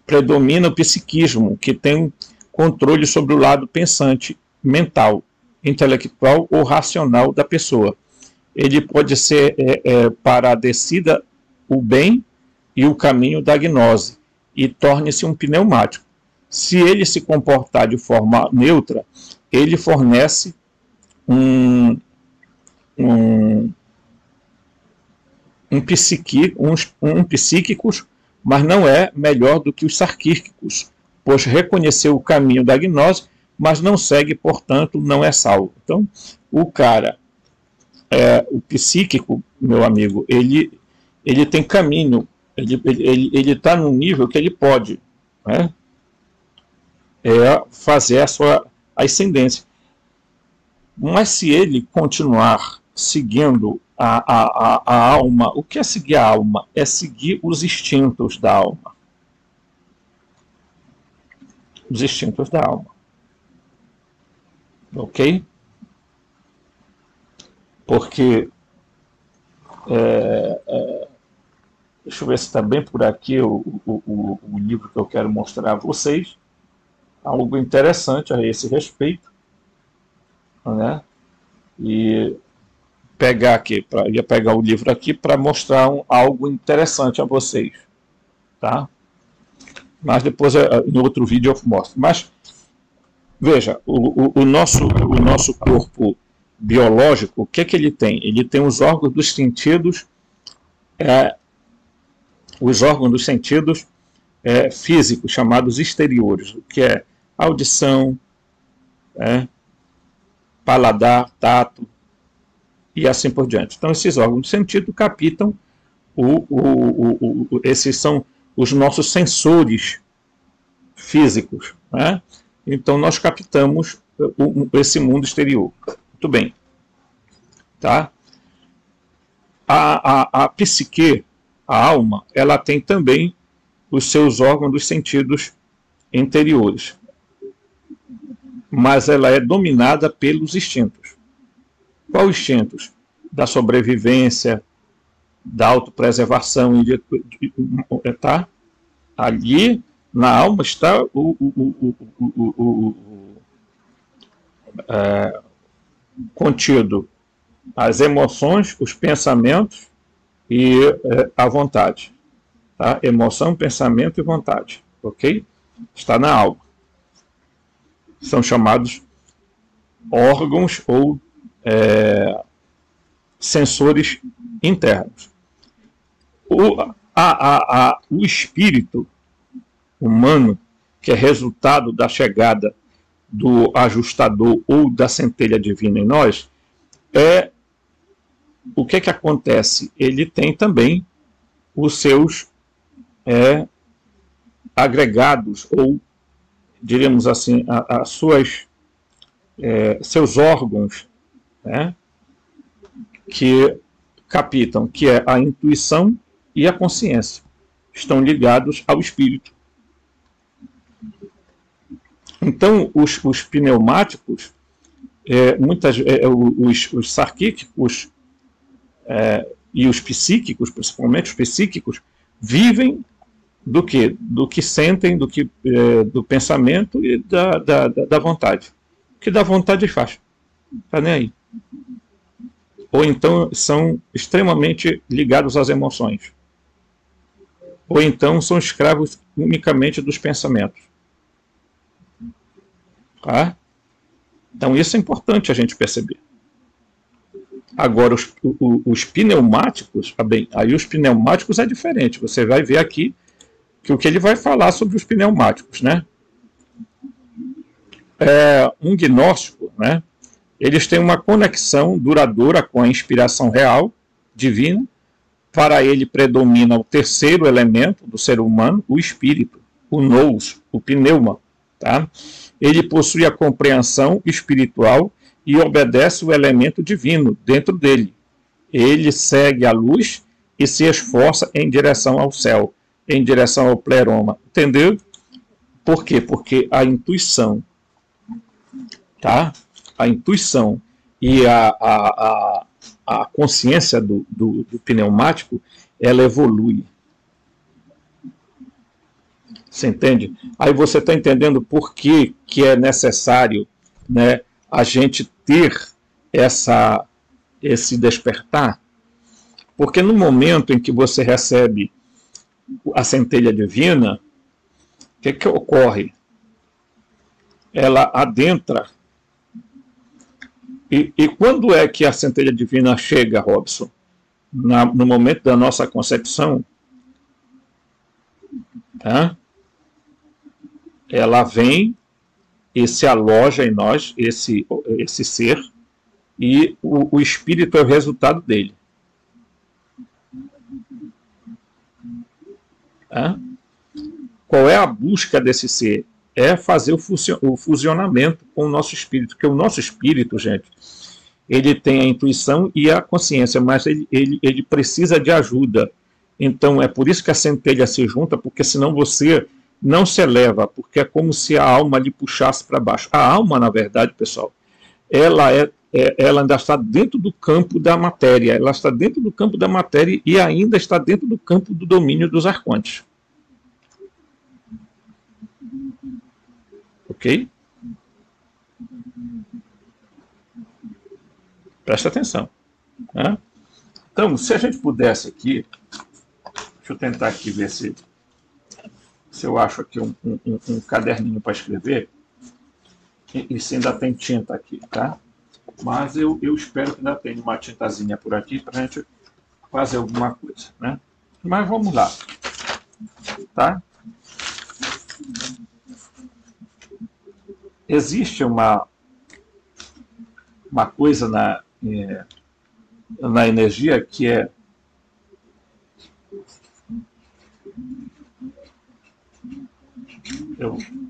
predomina o psiquismo, que tem controle sobre o lado pensante, mental, intelectual ou racional da pessoa. Ele pode ser para a descida o bem e o caminho da gnose, e torne-se um pneumático. Se ele se comportar de forma neutra, ele fornece um psíquicos, mas não é melhor do que os sarquísticos, pois reconheceu o caminho da gnose, mas não segue, portanto, não é salvo. Então, o cara, o psíquico, meu amigo, ele tem caminho, ele está num nível que ele pode, né, fazer a sua ascendência. Mas se ele continuar seguindo a alma, o que é seguir a alma? É seguir os instintos da alma. Os instintos da alma. Ok? Porque deixa eu ver se está bem por aqui o livro que eu quero mostrar a vocês. Algo interessante a esse respeito, né? E pegar aqui, ia pegar o livro aqui para mostrar algo interessante a vocês, tá? Mas depois em outro vídeo eu mostro. Mas veja, o nosso corpo biológico, o que ele tem? Ele tem os órgãos dos sentidos, físicos, chamados exteriores, que é audição, paladar, tato e assim por diante. Então, esses órgãos de sentido captam esses são os nossos sensores físicos, né? Então, nós captamos esse mundo exterior. Muito bem. Tá? A psique, a alma, ela tem também os seus órgãos dos sentidos interiores, mas ela é dominada pelos instintos. Quais instintos? Da sobrevivência, da autopreservação. Tá? Ali, na alma, está contido as emoções, os pensamentos e a vontade. Tá? Emoção, pensamento e vontade. Ok? Está na alma. São chamados órgãos ou sensores internos. O espírito humano, que é resultado da chegada do ajustador ou da centelha divina em nós, o que acontece? Ele tem também os seus agregados, ou diríamos assim, seus órgãos, né, que captam, que é a intuição e a consciência. Estão ligados ao espírito. Então, os pneumáticos, os sarquíticos e os psíquicos, principalmente os psíquicos, vivem do quê? Do que sentem, do pensamento e da vontade. O que dá vontade faz. Está nem aí. Ou então são extremamente ligados às emoções. Ou então são escravos unicamente dos pensamentos. Tá? Então isso é importante a gente perceber. Agora, os pneumáticos, aí os pneumáticos é diferente. Você vai ver aqui que o que ele vai falar sobre os pneumáticos, né? Um gnóstico, né? Eles têm uma conexão duradoura com a inspiração real, divina. Para ele predomina o terceiro elemento do ser humano, o espírito, o nous, o pneuma. Tá? Ele possui a compreensão espiritual e obedece o elemento divino dentro dele. Ele segue a luz e se esforça em direção ao céu. em direção ao pleroma. Entendeu? Por quê? Porque a intuição, tá? A intuição e a consciência do pneumático, ela evolui. Você entende? Aí você está entendendo por que é necessário, né, a gente ter esse despertar? Porque no momento em que você recebe a centelha divina, o que ocorre? Ela adentra. E quando é que a centelha divina chega, Robson? No momento da nossa concepção, tá? Ela vem e se aloja em nós, esse ser, e o espírito é o resultado dele. Tá? Qual é a busca desse ser? É fazer o fusionamento com o nosso espírito, porque o nosso espírito, gente, ele tem a intuição e a consciência, mas ele precisa de ajuda. Então é por isso que a centelha se junta, porque senão você não se eleva, porque é como se a alma lhe puxasse para baixo. A alma, na verdade, pessoal, ela ainda está dentro do campo da matéria, ela está dentro do campo da matéria e ainda está dentro do campo do domínio dos arcontes. Ok? Presta atenção. Né? Então, se a gente pudesse aqui, deixa eu tentar aqui ver se eu acho aqui um caderninho para escrever, e se ainda tem tinta aqui, tá? Mas eu espero que ainda tenha uma tintazinha por aqui para a gente fazer alguma coisa, né? Mas vamos lá, tá? Existe uma coisa na energia que é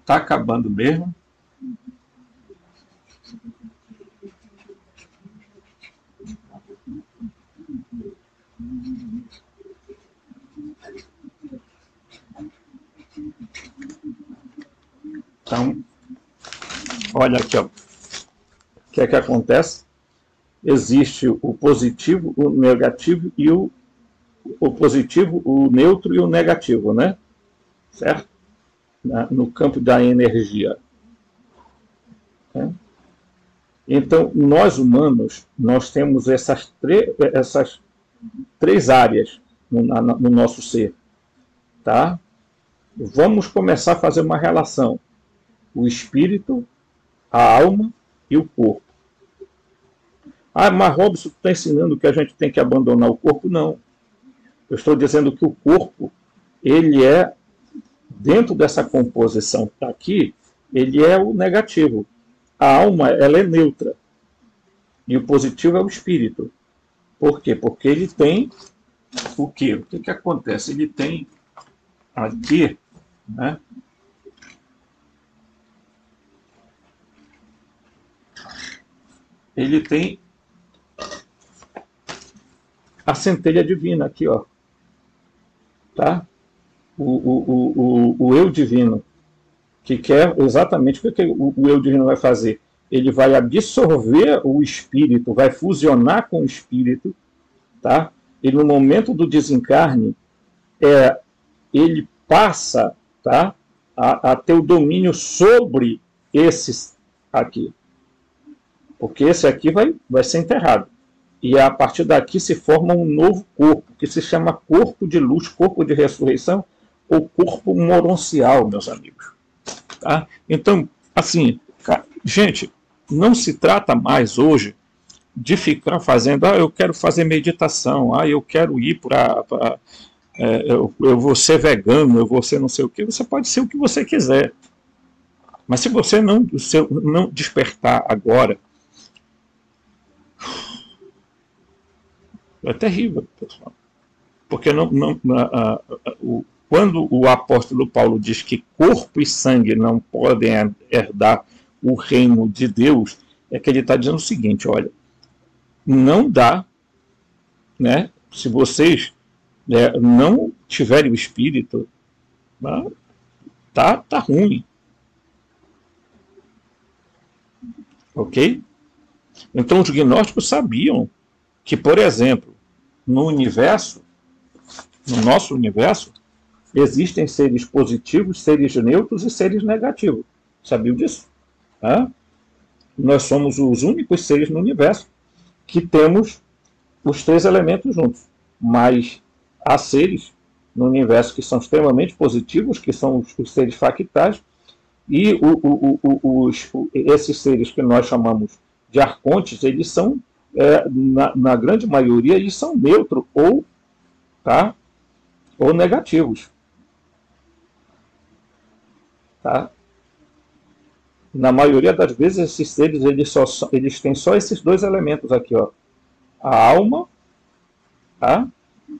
tá acabando mesmo. Então, olha aqui, ó. O que é que acontece? Existe o positivo, o negativo e o positivo, o neutro e o negativo, né? Certo? No campo da energia. Né? Então, nós humanos, nós temos essas três áreas no nosso ser. Tá? Vamos começar a fazer uma relação. O espírito, a alma e o corpo. Ah, mas Robson está ensinando que a gente tem que abandonar o corpo? Não. Eu estou dizendo que o corpo, ele é, dentro dessa composição que está aqui, ele é o negativo. A alma, ela é neutra. E o positivo é o espírito. Por quê? Porque ele tem o quê? O que acontece? Ele tem aqui, né? Ele tem a centelha divina aqui, ó. Tá? O eu divino, que quer exatamente o que o eu divino vai fazer. Ele vai absorver o espírito, vai fusionar com o espírito, tá? E no momento do desencarne, ele passa, tá, a ter o domínio sobre esses aqui. Porque esse aqui vai ser enterrado. E a partir daqui se forma um novo corpo, que se chama corpo de luz, corpo de ressurreição, ou corpo moroncial, meus amigos. Tá? Então, assim, gente, não se trata mais hoje de ficar fazendo, eu quero fazer meditação, eu quero ir para... eu vou ser vegano, eu vou ser não sei o que. Você pode ser o que você quiser. Mas se você não despertar agora, é terrível, pessoal. Porque quando o apóstolo Paulo diz que corpo e sangue não podem herdar o reino de Deus, é que ele está dizendo o seguinte, olha, não dá, né, se vocês não tiverem o espírito, tá ruim. Ok? Então os gnósticos sabiam que, por exemplo, no universo, no nosso universo, existem seres positivos, seres neutros e seres negativos. Sabiam disso? Nós somos os únicos seres no universo que temos os três elementos juntos. Mas há seres no universo que são extremamente positivos, que são os seres fractais, e esses seres que nós chamamos de arcontes, eles são, na grande maioria, eles são neutros ou negativos. Tá? Na maioria das vezes, esses seres eles têm só esses dois elementos aqui, ó. A alma, tá?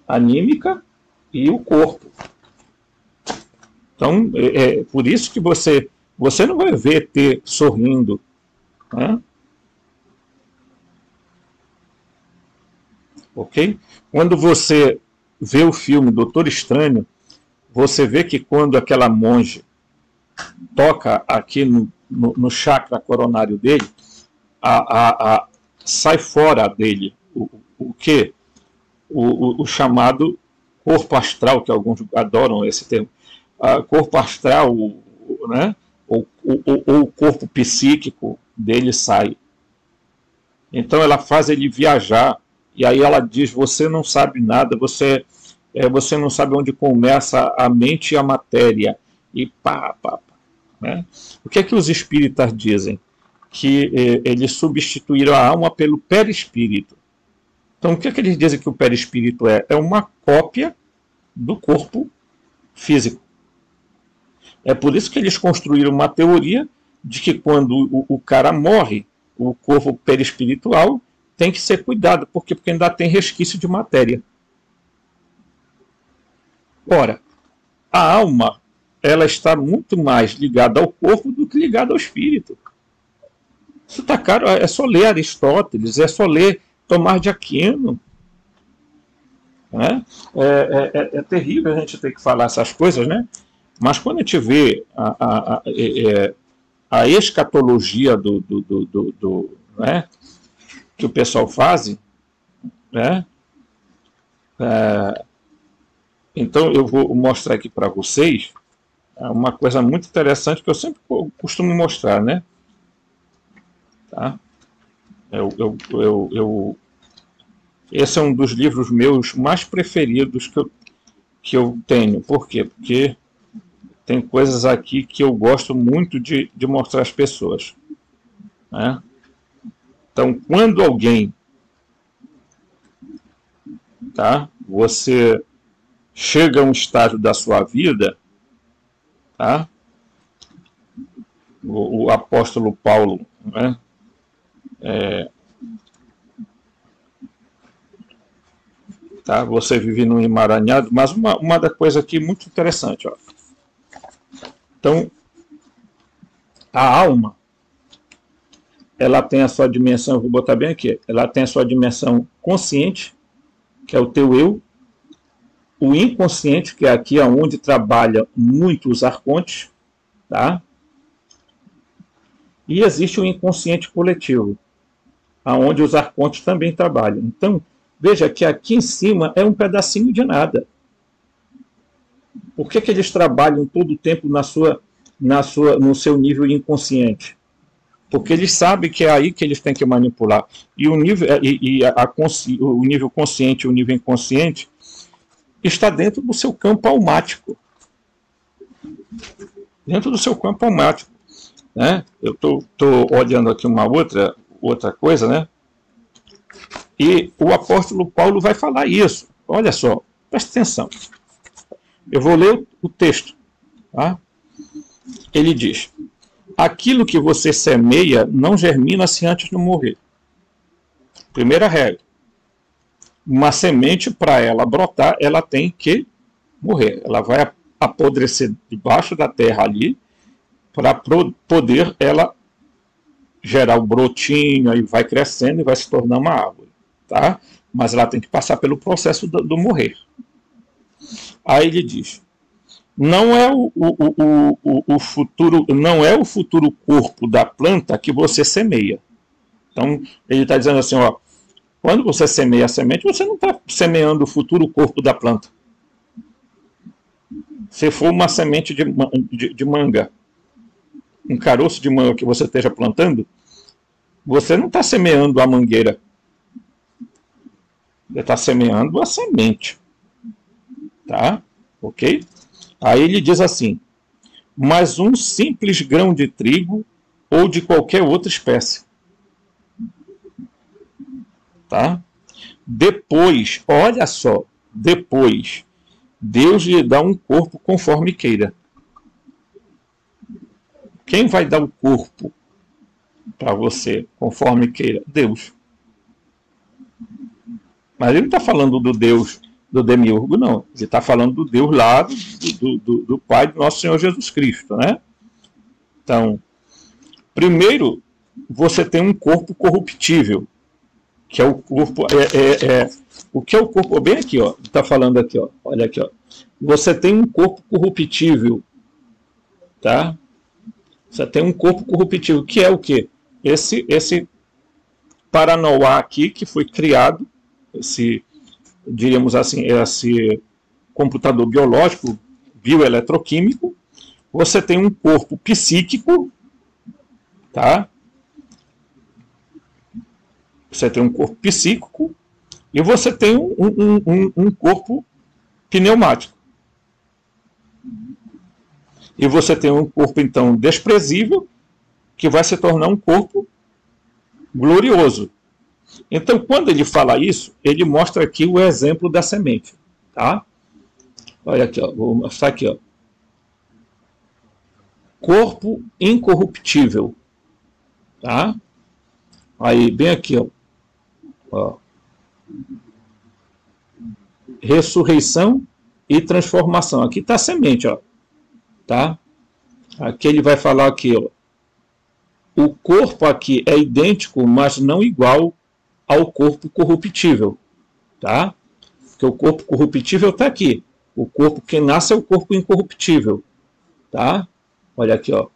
Anímica e o corpo. Então, por isso que você não vai ver ET sorrindo. Né? Ok? Quando você vê o filme Doutor Estranho, você vê que quando aquela monge toca aqui no chakra coronário dele, sai fora dele o quê? O chamado corpo astral, que alguns adoram esse termo. Corpo astral, né? ou o corpo psíquico dele sai. Então ela faz ele viajar, e aí ela diz, você não sabe nada, você não sabe onde começa a mente e a matéria. E né? O que é que os espíritas dizem? Que eles substituíram a alma pelo perispírito. Então o que é que eles dizem que o perispírito é? É uma cópia do corpo físico. É por isso que eles construíram uma teoria de que quando o cara morre, o corpo perispiritual tem que ser cuidado. Por quê? Porque ainda tem resquício de matéria. Ora, a alma, ela está muito mais ligada ao corpo do que ligada ao espírito. Isso está caro, é só ler Aristóteles, é só ler Tomás de Aquino. Né? É terrível a gente ter que falar essas coisas, né? Mas quando a gente vê a escatologia né, que o pessoal faz, né? Então eu vou mostrar aqui para vocês uma coisa muito interessante que eu sempre costumo mostrar, né? Tá? Esse é um dos livros meus mais preferidos que eu tenho. Por quê? Porque tem coisas aqui que eu gosto muito de mostrar às pessoas. Né? Então, quando alguém, tá? Você chega a um estágio da sua vida, tá? O apóstolo Paulo, né? Tá? Você vive num emaranhado, mas uma da coisa aqui muito interessante, ó. Então, a alma, ela tem a sua dimensão, eu vou botar bem aqui, ela tem a sua dimensão consciente, que é o teu eu, o inconsciente, que é aqui onde trabalha muito os arcontes, tá? E existe o inconsciente coletivo, aonde os arcontes também trabalham. Então, veja que aqui em cima é um pedacinho de nada. Por que eles trabalham todo o tempo no seu nível inconsciente? Porque eles sabem que é aí que eles têm que manipular. E o nível, o nível consciente e o nível inconsciente está dentro do seu campo almático. Dentro do seu campo almático. Né? Eu estou olhando aqui uma outra coisa, né? E o apóstolo Paulo vai falar isso. Olha só, presta atenção. Eu vou ler o texto. Tá? Ele diz: aquilo que você semeia não germina-se antes de morrer. Primeira regra. Uma semente, para ela brotar, ela tem que morrer. Ela vai apodrecer debaixo da terra ali, para poder ela gerar o brotinho, aí vai crescendo e vai se tornar uma árvore. Tá? Mas ela tem que passar pelo processo do morrer. Aí ele diz: não é o futuro, não é o futuro corpo da planta que você semeia. Então ele está dizendo assim, ó, quando você semeia a semente, você não está semeando o futuro corpo da planta. Se for uma semente de manga, um caroço de manga que você esteja plantando, você não está semeando a mangueira. Você está semeando a semente. Tá? Ok? Aí ele diz assim: mas um simples grão de trigo ou de qualquer outra espécie. Tá? Depois, olha só, depois, Deus lhe dá um corpo conforme queira. Quem vai dar o corpo para você conforme queira? Deus. Mas ele não está falando do Deus do Demiurgo, não. Ele está falando do Deus lá do Pai do nosso Senhor Jesus Cristo, né? Então, primeiro, você tem um corpo corruptível, que é o corpo... o que é o corpo? Bem aqui, ó. Está falando aqui, ó. Olha aqui, ó. Você tem um corpo corruptível, tá? Você tem um corpo corruptível, que é o quê? Esse Paranoá aqui, que foi criado, diríamos assim, esse computador biológico, bioeletroquímico. Você tem um corpo psíquico, tá? Você tem um corpo psíquico e você tem um corpo pneumático. E você tem um corpo, então, desprezível, que vai se tornar um corpo glorioso. Então, quando ele fala isso, ele mostra aqui o exemplo da semente. Tá? Olha aqui, ó, vou mostrar aqui. Ó. Corpo incorruptível. Tá? Aí, bem aqui, ó. Ressurreição e transformação. Aqui está a semente, ó. Tá? Aqui ele vai falar aqui, ó. O corpo aqui é idêntico, mas não igual ao corpo corruptível, tá? Porque o corpo corruptível está aqui. O corpo que nasce é o corpo incorruptível, tá? Olha aqui, ó.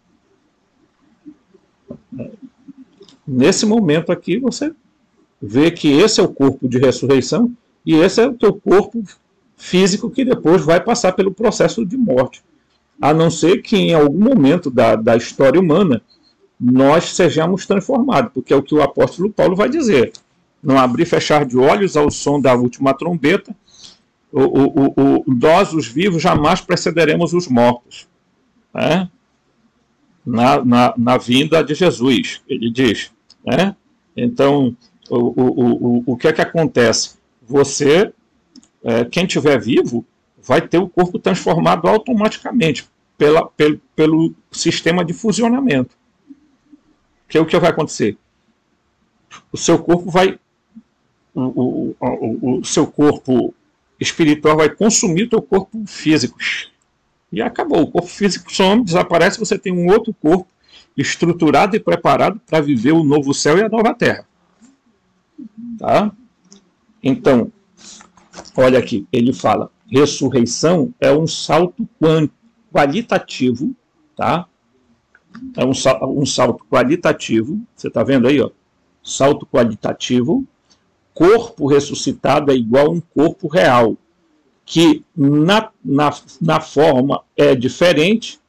Nesse momento aqui você vê que esse é o corpo de ressurreição e esse é o teu corpo físico que depois vai passar pelo processo de morte. A não ser que em algum momento da história humana nós sejamos transformados, porque é o que o apóstolo Paulo vai dizer. Não abrir e fechar de olhos ao som da última trombeta, nós, os vivos, jamais precederemos os mortos. Né? Na vinda de Jesus, ele diz. Né? Então, o que é que acontece? Você, quem estiver vivo, vai ter o corpo transformado automaticamente pelo sistema de fusionamento. Que é o que vai acontecer? O seu corpo vai... O seu corpo espiritual vai consumir o teu corpo físico. E acabou. O corpo físico some, desaparece, você tem um outro corpo estruturado e preparado para viver o novo céu e a nova terra. Tá? Então, olha aqui, ele fala, ressurreição é um salto qualitativo, tá? É um salto qualitativo, você está vendo aí, ó, salto qualitativo. Corpo ressuscitado é igual a um corpo real, que na forma é diferente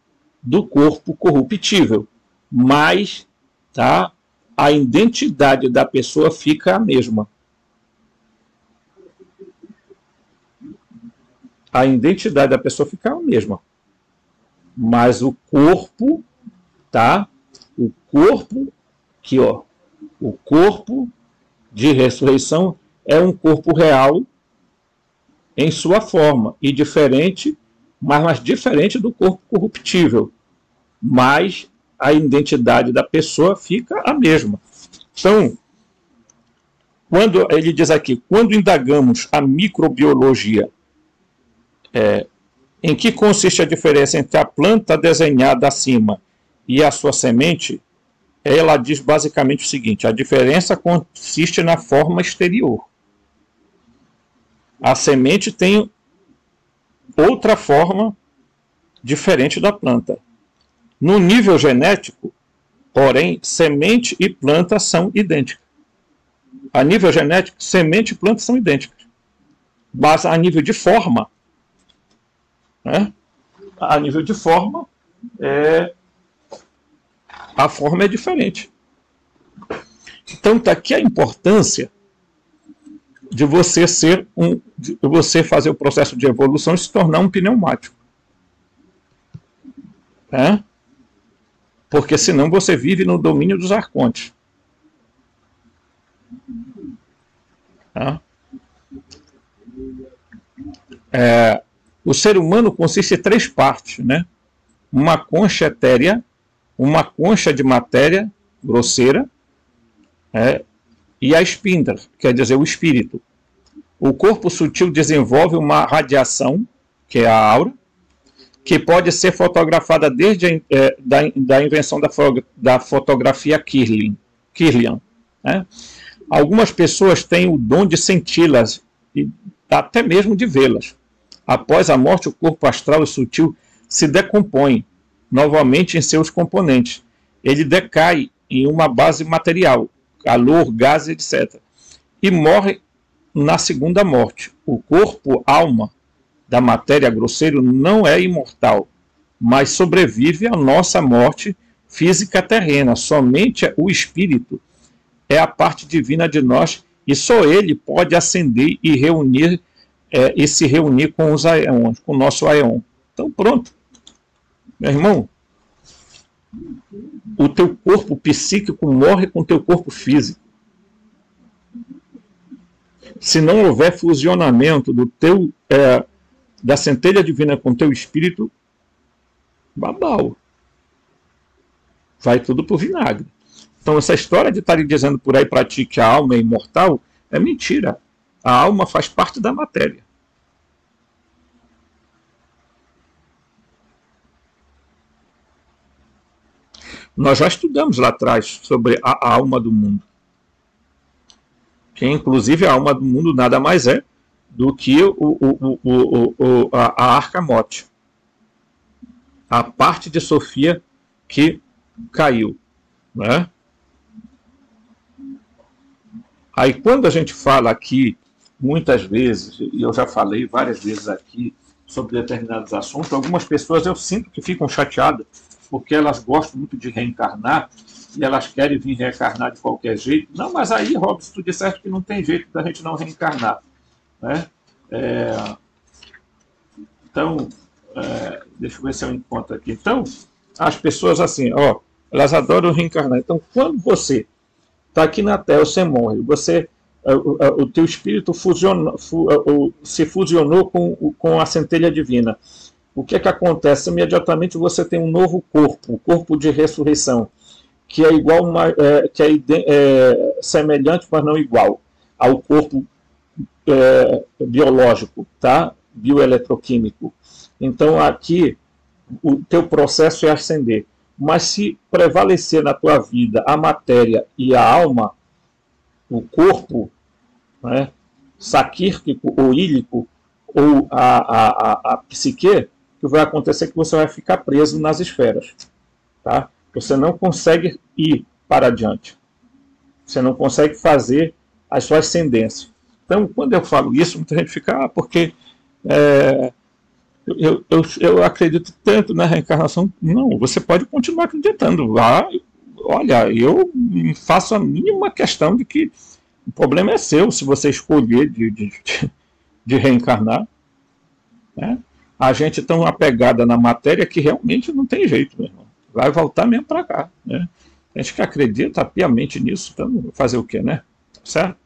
do corpo corruptível, mas tá, a identidade da pessoa fica a mesma. A identidade da pessoa fica a mesma. Mas o corpo, tá? O corpo, aqui, ó, o corpo de ressurreição é um corpo real em sua forma e diferente, mas diferente do corpo corruptível. Mas a identidade da pessoa fica a mesma. Então, quando ele diz aqui, quando indagamos a microbiologia, em que consiste a diferença entre a planta desenhada acima e a sua semente, ela diz basicamente o seguinte: a diferença consiste na forma exterior. A semente tem outra forma diferente da planta. No nível genético, porém, semente e planta são idênticas. A nível genético, semente e planta são idênticas. Mas a nível de forma, né? A nível de forma, a forma é diferente. Então, está aqui a importância de você de você fazer o processo de evolução e se tornar um pneumático. Porque senão você vive no domínio dos arcontes. O ser humano consiste em 3 partes, né? Uma concha etérea, uma concha de matéria grosseira, e a espíndra, quer dizer, o espírito. O corpo sutil desenvolve uma radiação, que é a aura, que pode ser fotografada desde da invenção da fotografia Kirlian. Né? Algumas pessoas têm o dom de senti-las e até mesmo de vê-las. Após a morte, o corpo astral e sutil se decompõe novamente em seus componentes. Ele decai em uma base material, calor, gás, etc. E morre na segunda morte. O corpo, alma da matéria grosseira não é imortal, mas sobrevive à nossa morte física terrena. Somente o espírito é a parte divina de nós e só ele pode ascender e reunir e se reunir com os aeons, com o nosso aeon. Então pronto, meu irmão, o teu corpo psíquico morre com o teu corpo físico. Se não houver fusionamento da centelha divina com o teu espírito, babau. Vai tudo pro vinagre. Então essa história de estar dizendo por aí para ti que a alma é imortal é mentira. A alma faz parte da matéria. Nós já estudamos lá atrás sobre a alma do mundo. Que inclusive a alma do mundo nada mais é do que a Arcamote. A parte de Sofia que caiu. Né? Aí quando a gente fala aqui, muitas vezes, e eu já falei várias vezes aqui sobre determinados assuntos, algumas pessoas eu sinto que ficam chateadas porque elas gostam muito de reencarnar e elas querem vir reencarnar de qualquer jeito. Não, mas aí, Robson, tu disseste que não tem jeito da gente não reencarnar. Né? Então, deixa eu ver se eu encontro aqui. Então, as pessoas assim, elas adoram reencarnar. Então, quando você está aqui na Terra, você morre, o teu espírito se fusionou com a centelha divina. O que é que acontece? Imediatamente você tem um novo corpo, o corpo de ressurreição, que é igual, que é semelhante, mas não igual ao corpo biológico, tá? Bioeletroquímico. Então aqui o teu processo é ascender. Mas se prevalecer na tua vida a matéria e a alma, o corpo, né, saquírquico ou ílico, ou a psique, o que vai acontecer é que você vai ficar preso nas esferas. Tá? Você não consegue ir para adiante. Você não consegue fazer a sua ascendência. Então, quando eu falo isso, muita gente fica, porque eu acredito tanto na reencarnação. Não, você pode continuar acreditando. Olha, eu faço a mínima questão de que o problema é seu, se você escolher de reencarnar. Né? A gente é tão apegada na matéria que realmente não tem jeito, meu irmão. Vai voltar mesmo para cá. Né? A gente que acredita piamente nisso, então fazer o quê, né? Certo?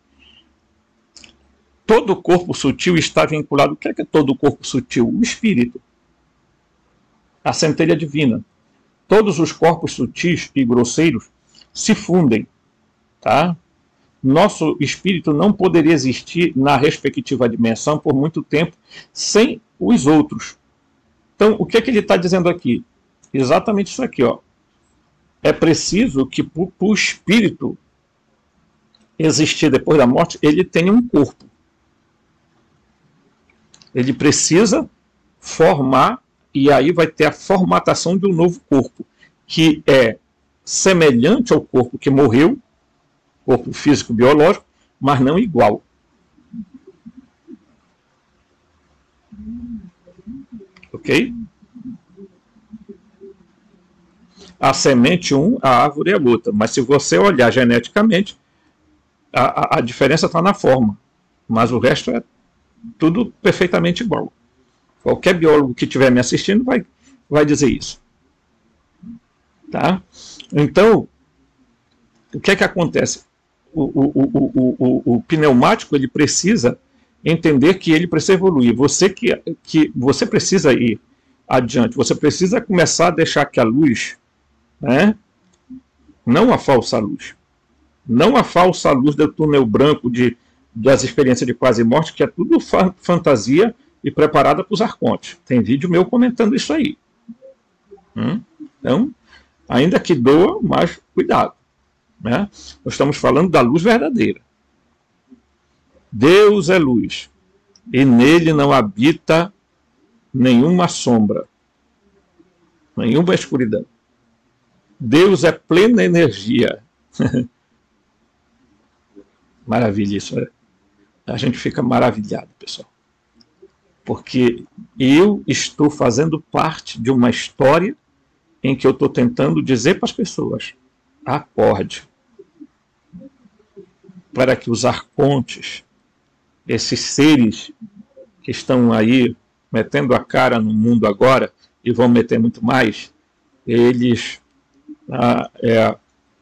Todo corpo sutil está vinculado. O que é todo corpo sutil? O espírito. A centelha divina. Todos os corpos sutis e grosseiros se fundem. Tá? Nosso espírito não poderia existir na respectiva dimensão por muito tempo sem os outros. Então, o que é que ele está dizendo aqui? Exatamente isso aqui. É preciso que para o espírito existir depois da morte, ele tenha um corpo. Ele precisa formar, e aí vai ter a formatação de um novo corpo, que é semelhante ao corpo que morreu, corpo físico biológico, mas não igual. Ok? A semente a árvore é outra, mas se você olhar geneticamente, a diferença está na forma, mas o resto é tudo perfeitamente igual. Qualquer biólogo que estiver me assistindo vai dizer isso. Tá? Então, o que é que acontece? O pneumático ele precisa entender que ele precisa evoluir. Você precisa ir adiante. Você precisa começar a deixar que a luz, né, não a falsa luz, não a falsa luz do túnel branco das experiências de quase morte, que é tudo fantasia e preparada para os arcontes. Tem vídeo meu comentando isso aí. Então, ainda que doa, mas cuidado. Né? Nós estamos falando da luz verdadeira. Deus é luz, e nele não habita nenhuma sombra, nenhuma escuridão. Deus é plena energia. Maravilha isso, né? A gente fica maravilhado, pessoal. Porque eu estou fazendo parte de uma história em que eu estou tentando dizer para as pessoas: acorde. Para que os arcontes, esses seres que estão aí metendo a cara no mundo agora e vão meter muito mais, eles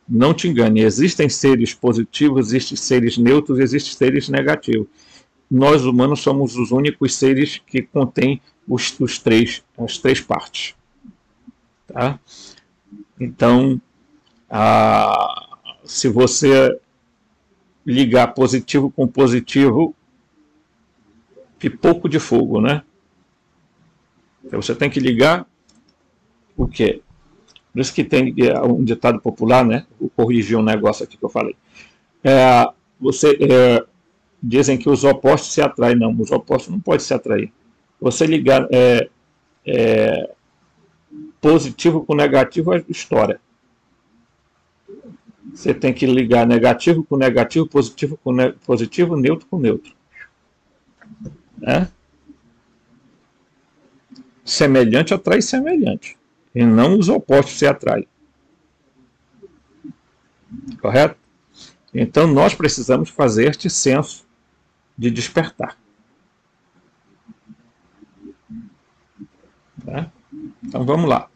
não te engane, existem seres positivos, existem seres neutros, existem seres negativos. Nós humanos somos os únicos seres que contêm as três partes. Tá? Então, se você ligar positivo com positivo, pipoco de fogo, né? Então você tem que ligar o quê? Por isso que tem um ditado popular, né? Vou corrigir um negócio aqui que eu falei. Dizem que os opostos se atraem. Não, os opostos não podem se atrair. Você ligar positivo com negativo é história. Você tem que ligar negativo com negativo, positivo com positivo, neutro com neutro. Semelhante atrai semelhante. E não os opostos se atraem. Correto? Então nós precisamos fazer este senso de despertar. Tá? Então vamos lá.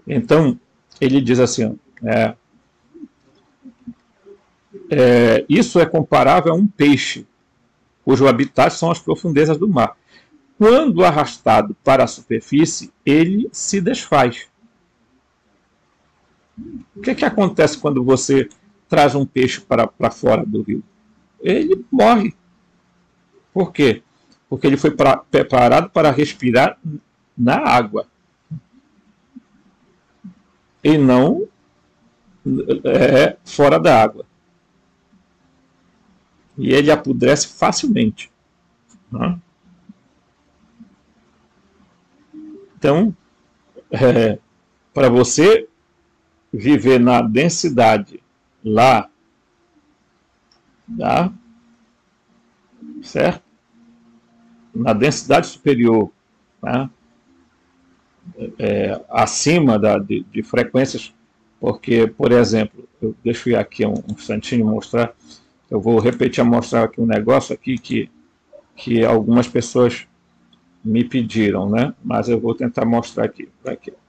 Então ele diz assim, isso é comparável a um peixe, cujo habitat são as profundezas do mar. Quando arrastado para a superfície, ele se desfaz. O que acontece quando você traz um peixe para fora do rio? Ele morre. Por quê? Porque ele foi preparado para respirar na água. E não fora da água. E ele apodrece facilmente. Né? Então, para você viver na densidade lá, tá? Certo? Na densidade superior, tá? Acima de frequências, porque, por exemplo, deixa eu ir aqui um instantinho mostrar, eu vou repetir a mostrar aqui um negócio aqui que algumas pessoas me pediram, né? Mas eu vou tentar mostrar aqui.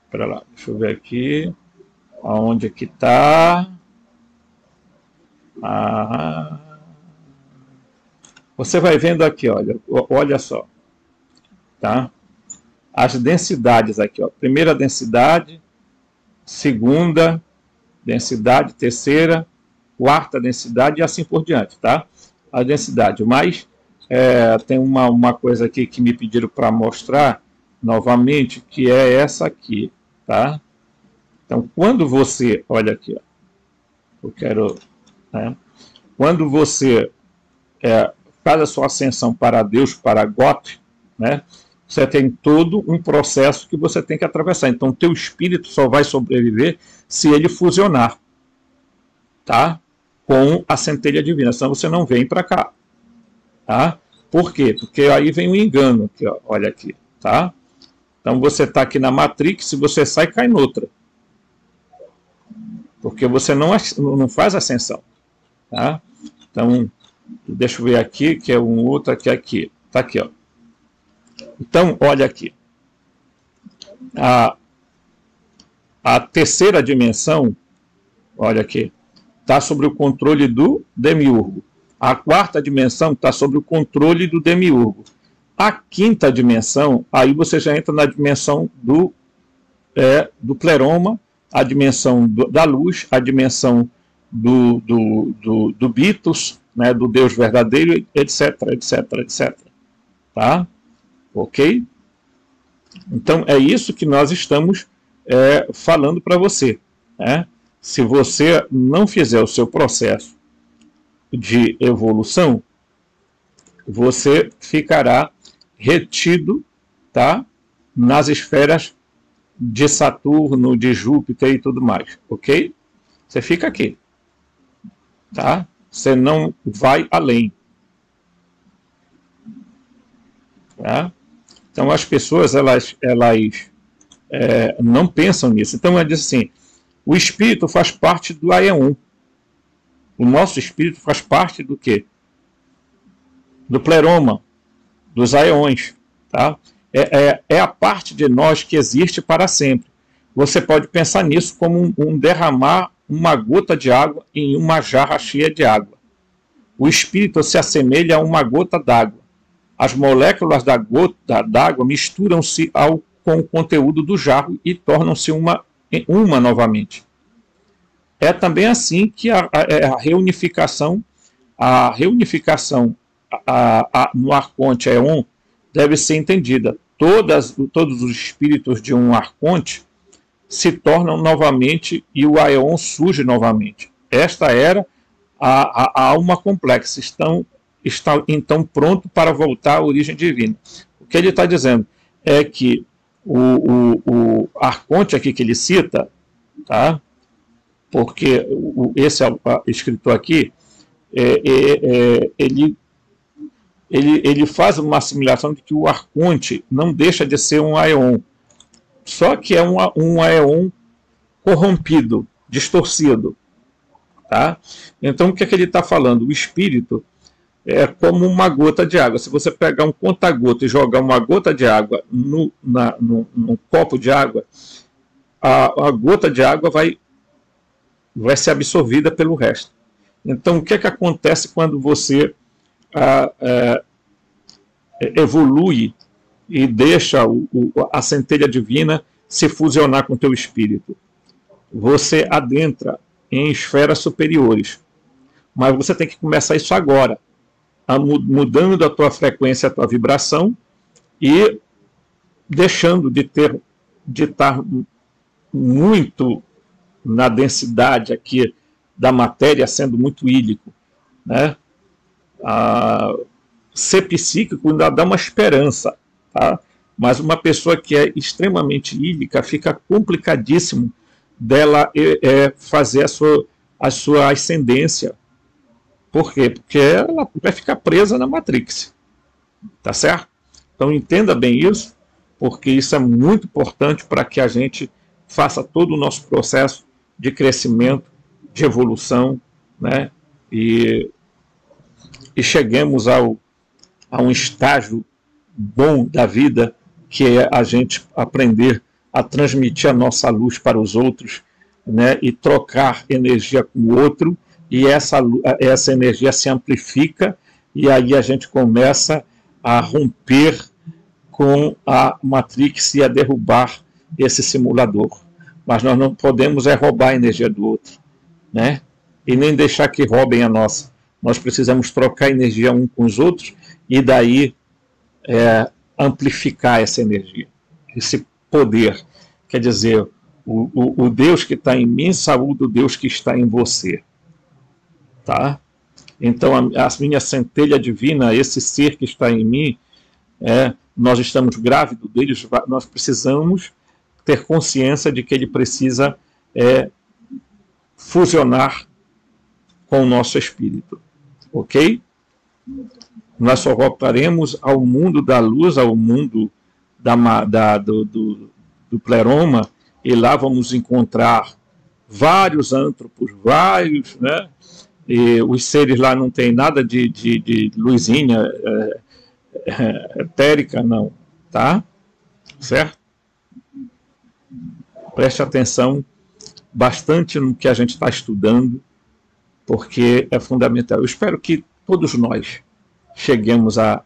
Para lá, deixa eu ver aqui, aonde que está. Você vai vendo aqui, olha só, tá? As densidades aqui, ó. Primeira densidade, segunda densidade, terceira, quarta densidade e assim por diante, tá? A densidade, mas tem uma coisa aqui que me pediram para mostrar novamente, que é essa aqui, tá? Então, quando você, olha aqui, ó, eu quero, né? Quando você faz a sua ascensão para Deus, para Goth, né, você tem todo um processo que você tem que atravessar. Então, o teu espírito só vai sobreviver se ele fusionar, tá, com a centelha divina, senão você não vem para cá. Tá? Por quê? Porque aí vem o engano, aqui, ó, olha aqui, tá? Então você está aqui na Matrix, se você sai, cai noutra. Porque você não faz ascensão. Tá? Então, deixa eu ver aqui, que é um outro aqui. Tá aqui, ó. Então, olha aqui. A terceira dimensão, olha aqui, está sob o controle do demiurgo. A quarta dimensão está sob o controle do demiurgo. A quinta dimensão, aí você já entra na dimensão do pleroma, a dimensão da luz, a dimensão do Bitos, né, do Deus verdadeiro, etc, etc, etc. Tá? Ok? Então, é isso que nós estamos falando para você. Né? Se você não fizer o seu processo de evolução, você ficará retido, tá, nas esferas de Saturno, de Júpiter e tudo mais, ok? Você fica aqui, tá? Você não vai além, tá? Então as pessoas elas não pensam nisso. Então ela diz assim: o espírito faz parte do Aeon. O nosso espírito faz parte do quê? Do pleroma, dos aeões. Tá? É a parte de nós que existe para sempre. Você pode pensar nisso como derramar uma gota de água em uma jarra cheia de água. O espírito se assemelha a uma gota d'água. As moléculas da gota d'água misturam-se com o conteúdo do jarro e tornam-se uma novamente. É também assim que a reunificação no arconte Aeon deve ser entendida. Todos os espíritos de um arconte se tornam novamente e o Aeon surge novamente. Esta era a alma complexa. Está então pronto para voltar à origem divina. O que ele está dizendo é que o arconte aqui que ele cita, tá? Porque esse escritor aqui, ele faz uma assimilação de que o arconte não deixa de ser um Aeon, só que é um Aeon corrompido, distorcido. Tá? Então, o que é que ele está falando? O espírito é como uma gota de água. Se você pegar um conta-gota e jogar uma gota de água num copo de água, a gota de água vai ser absorvida pelo resto. Então, o que é que acontece quando você evolui e deixa a centelha divina se fusionar com o teu espírito? Você adentra em esferas superiores. Mas você tem que começar isso agora, mudando da tua frequência a tua vibração e deixando de estar muito na densidade aqui da matéria, sendo muito ílico, né? Ser psíquico ainda dá uma esperança, tá? Mas uma pessoa que é extremamente ílica fica complicadíssimo dela fazer a sua ascendência. Por quê? Porque ela vai ficar presa na Matrix, tá certo? Então entenda bem isso, porque isso é muito importante para que a gente faça todo o nosso processo de crescimento, de evolução, né? E cheguemos a um estágio bom da vida, que é a gente aprender a transmitir a nossa luz para os outros, né? E trocar energia com o outro, e essa energia se amplifica, e aí a gente começa a romper com a Matrix e a derrubar esse simulador. Mas nós não podemos roubar a energia do outro, né? E nem deixar que roubem a nossa. Nós precisamos trocar energia um com os outros e daí amplificar essa energia, esse poder. Quer dizer, o Deus que está em mim saúda o Deus que está em você. Tá? Então, a minha centelha divina, esse ser que está em mim, nós estamos grávidos deles, nós precisamos ter consciência de que ele precisa fusionar com o nosso espírito. Ok? Nós só voltaremos ao mundo da luz, ao mundo do pleroma, e lá vamos encontrar vários antropos, vários, né? E os seres lá não tem nada de luzinha etérica, não, tá? Certo? Preste atenção bastante no que a gente está estudando, porque é fundamental. Eu espero que todos nós cheguemos a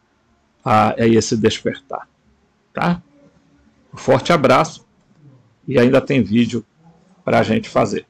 esse despertar, tá? Um forte abraço, e ainda tem vídeo para a gente fazer.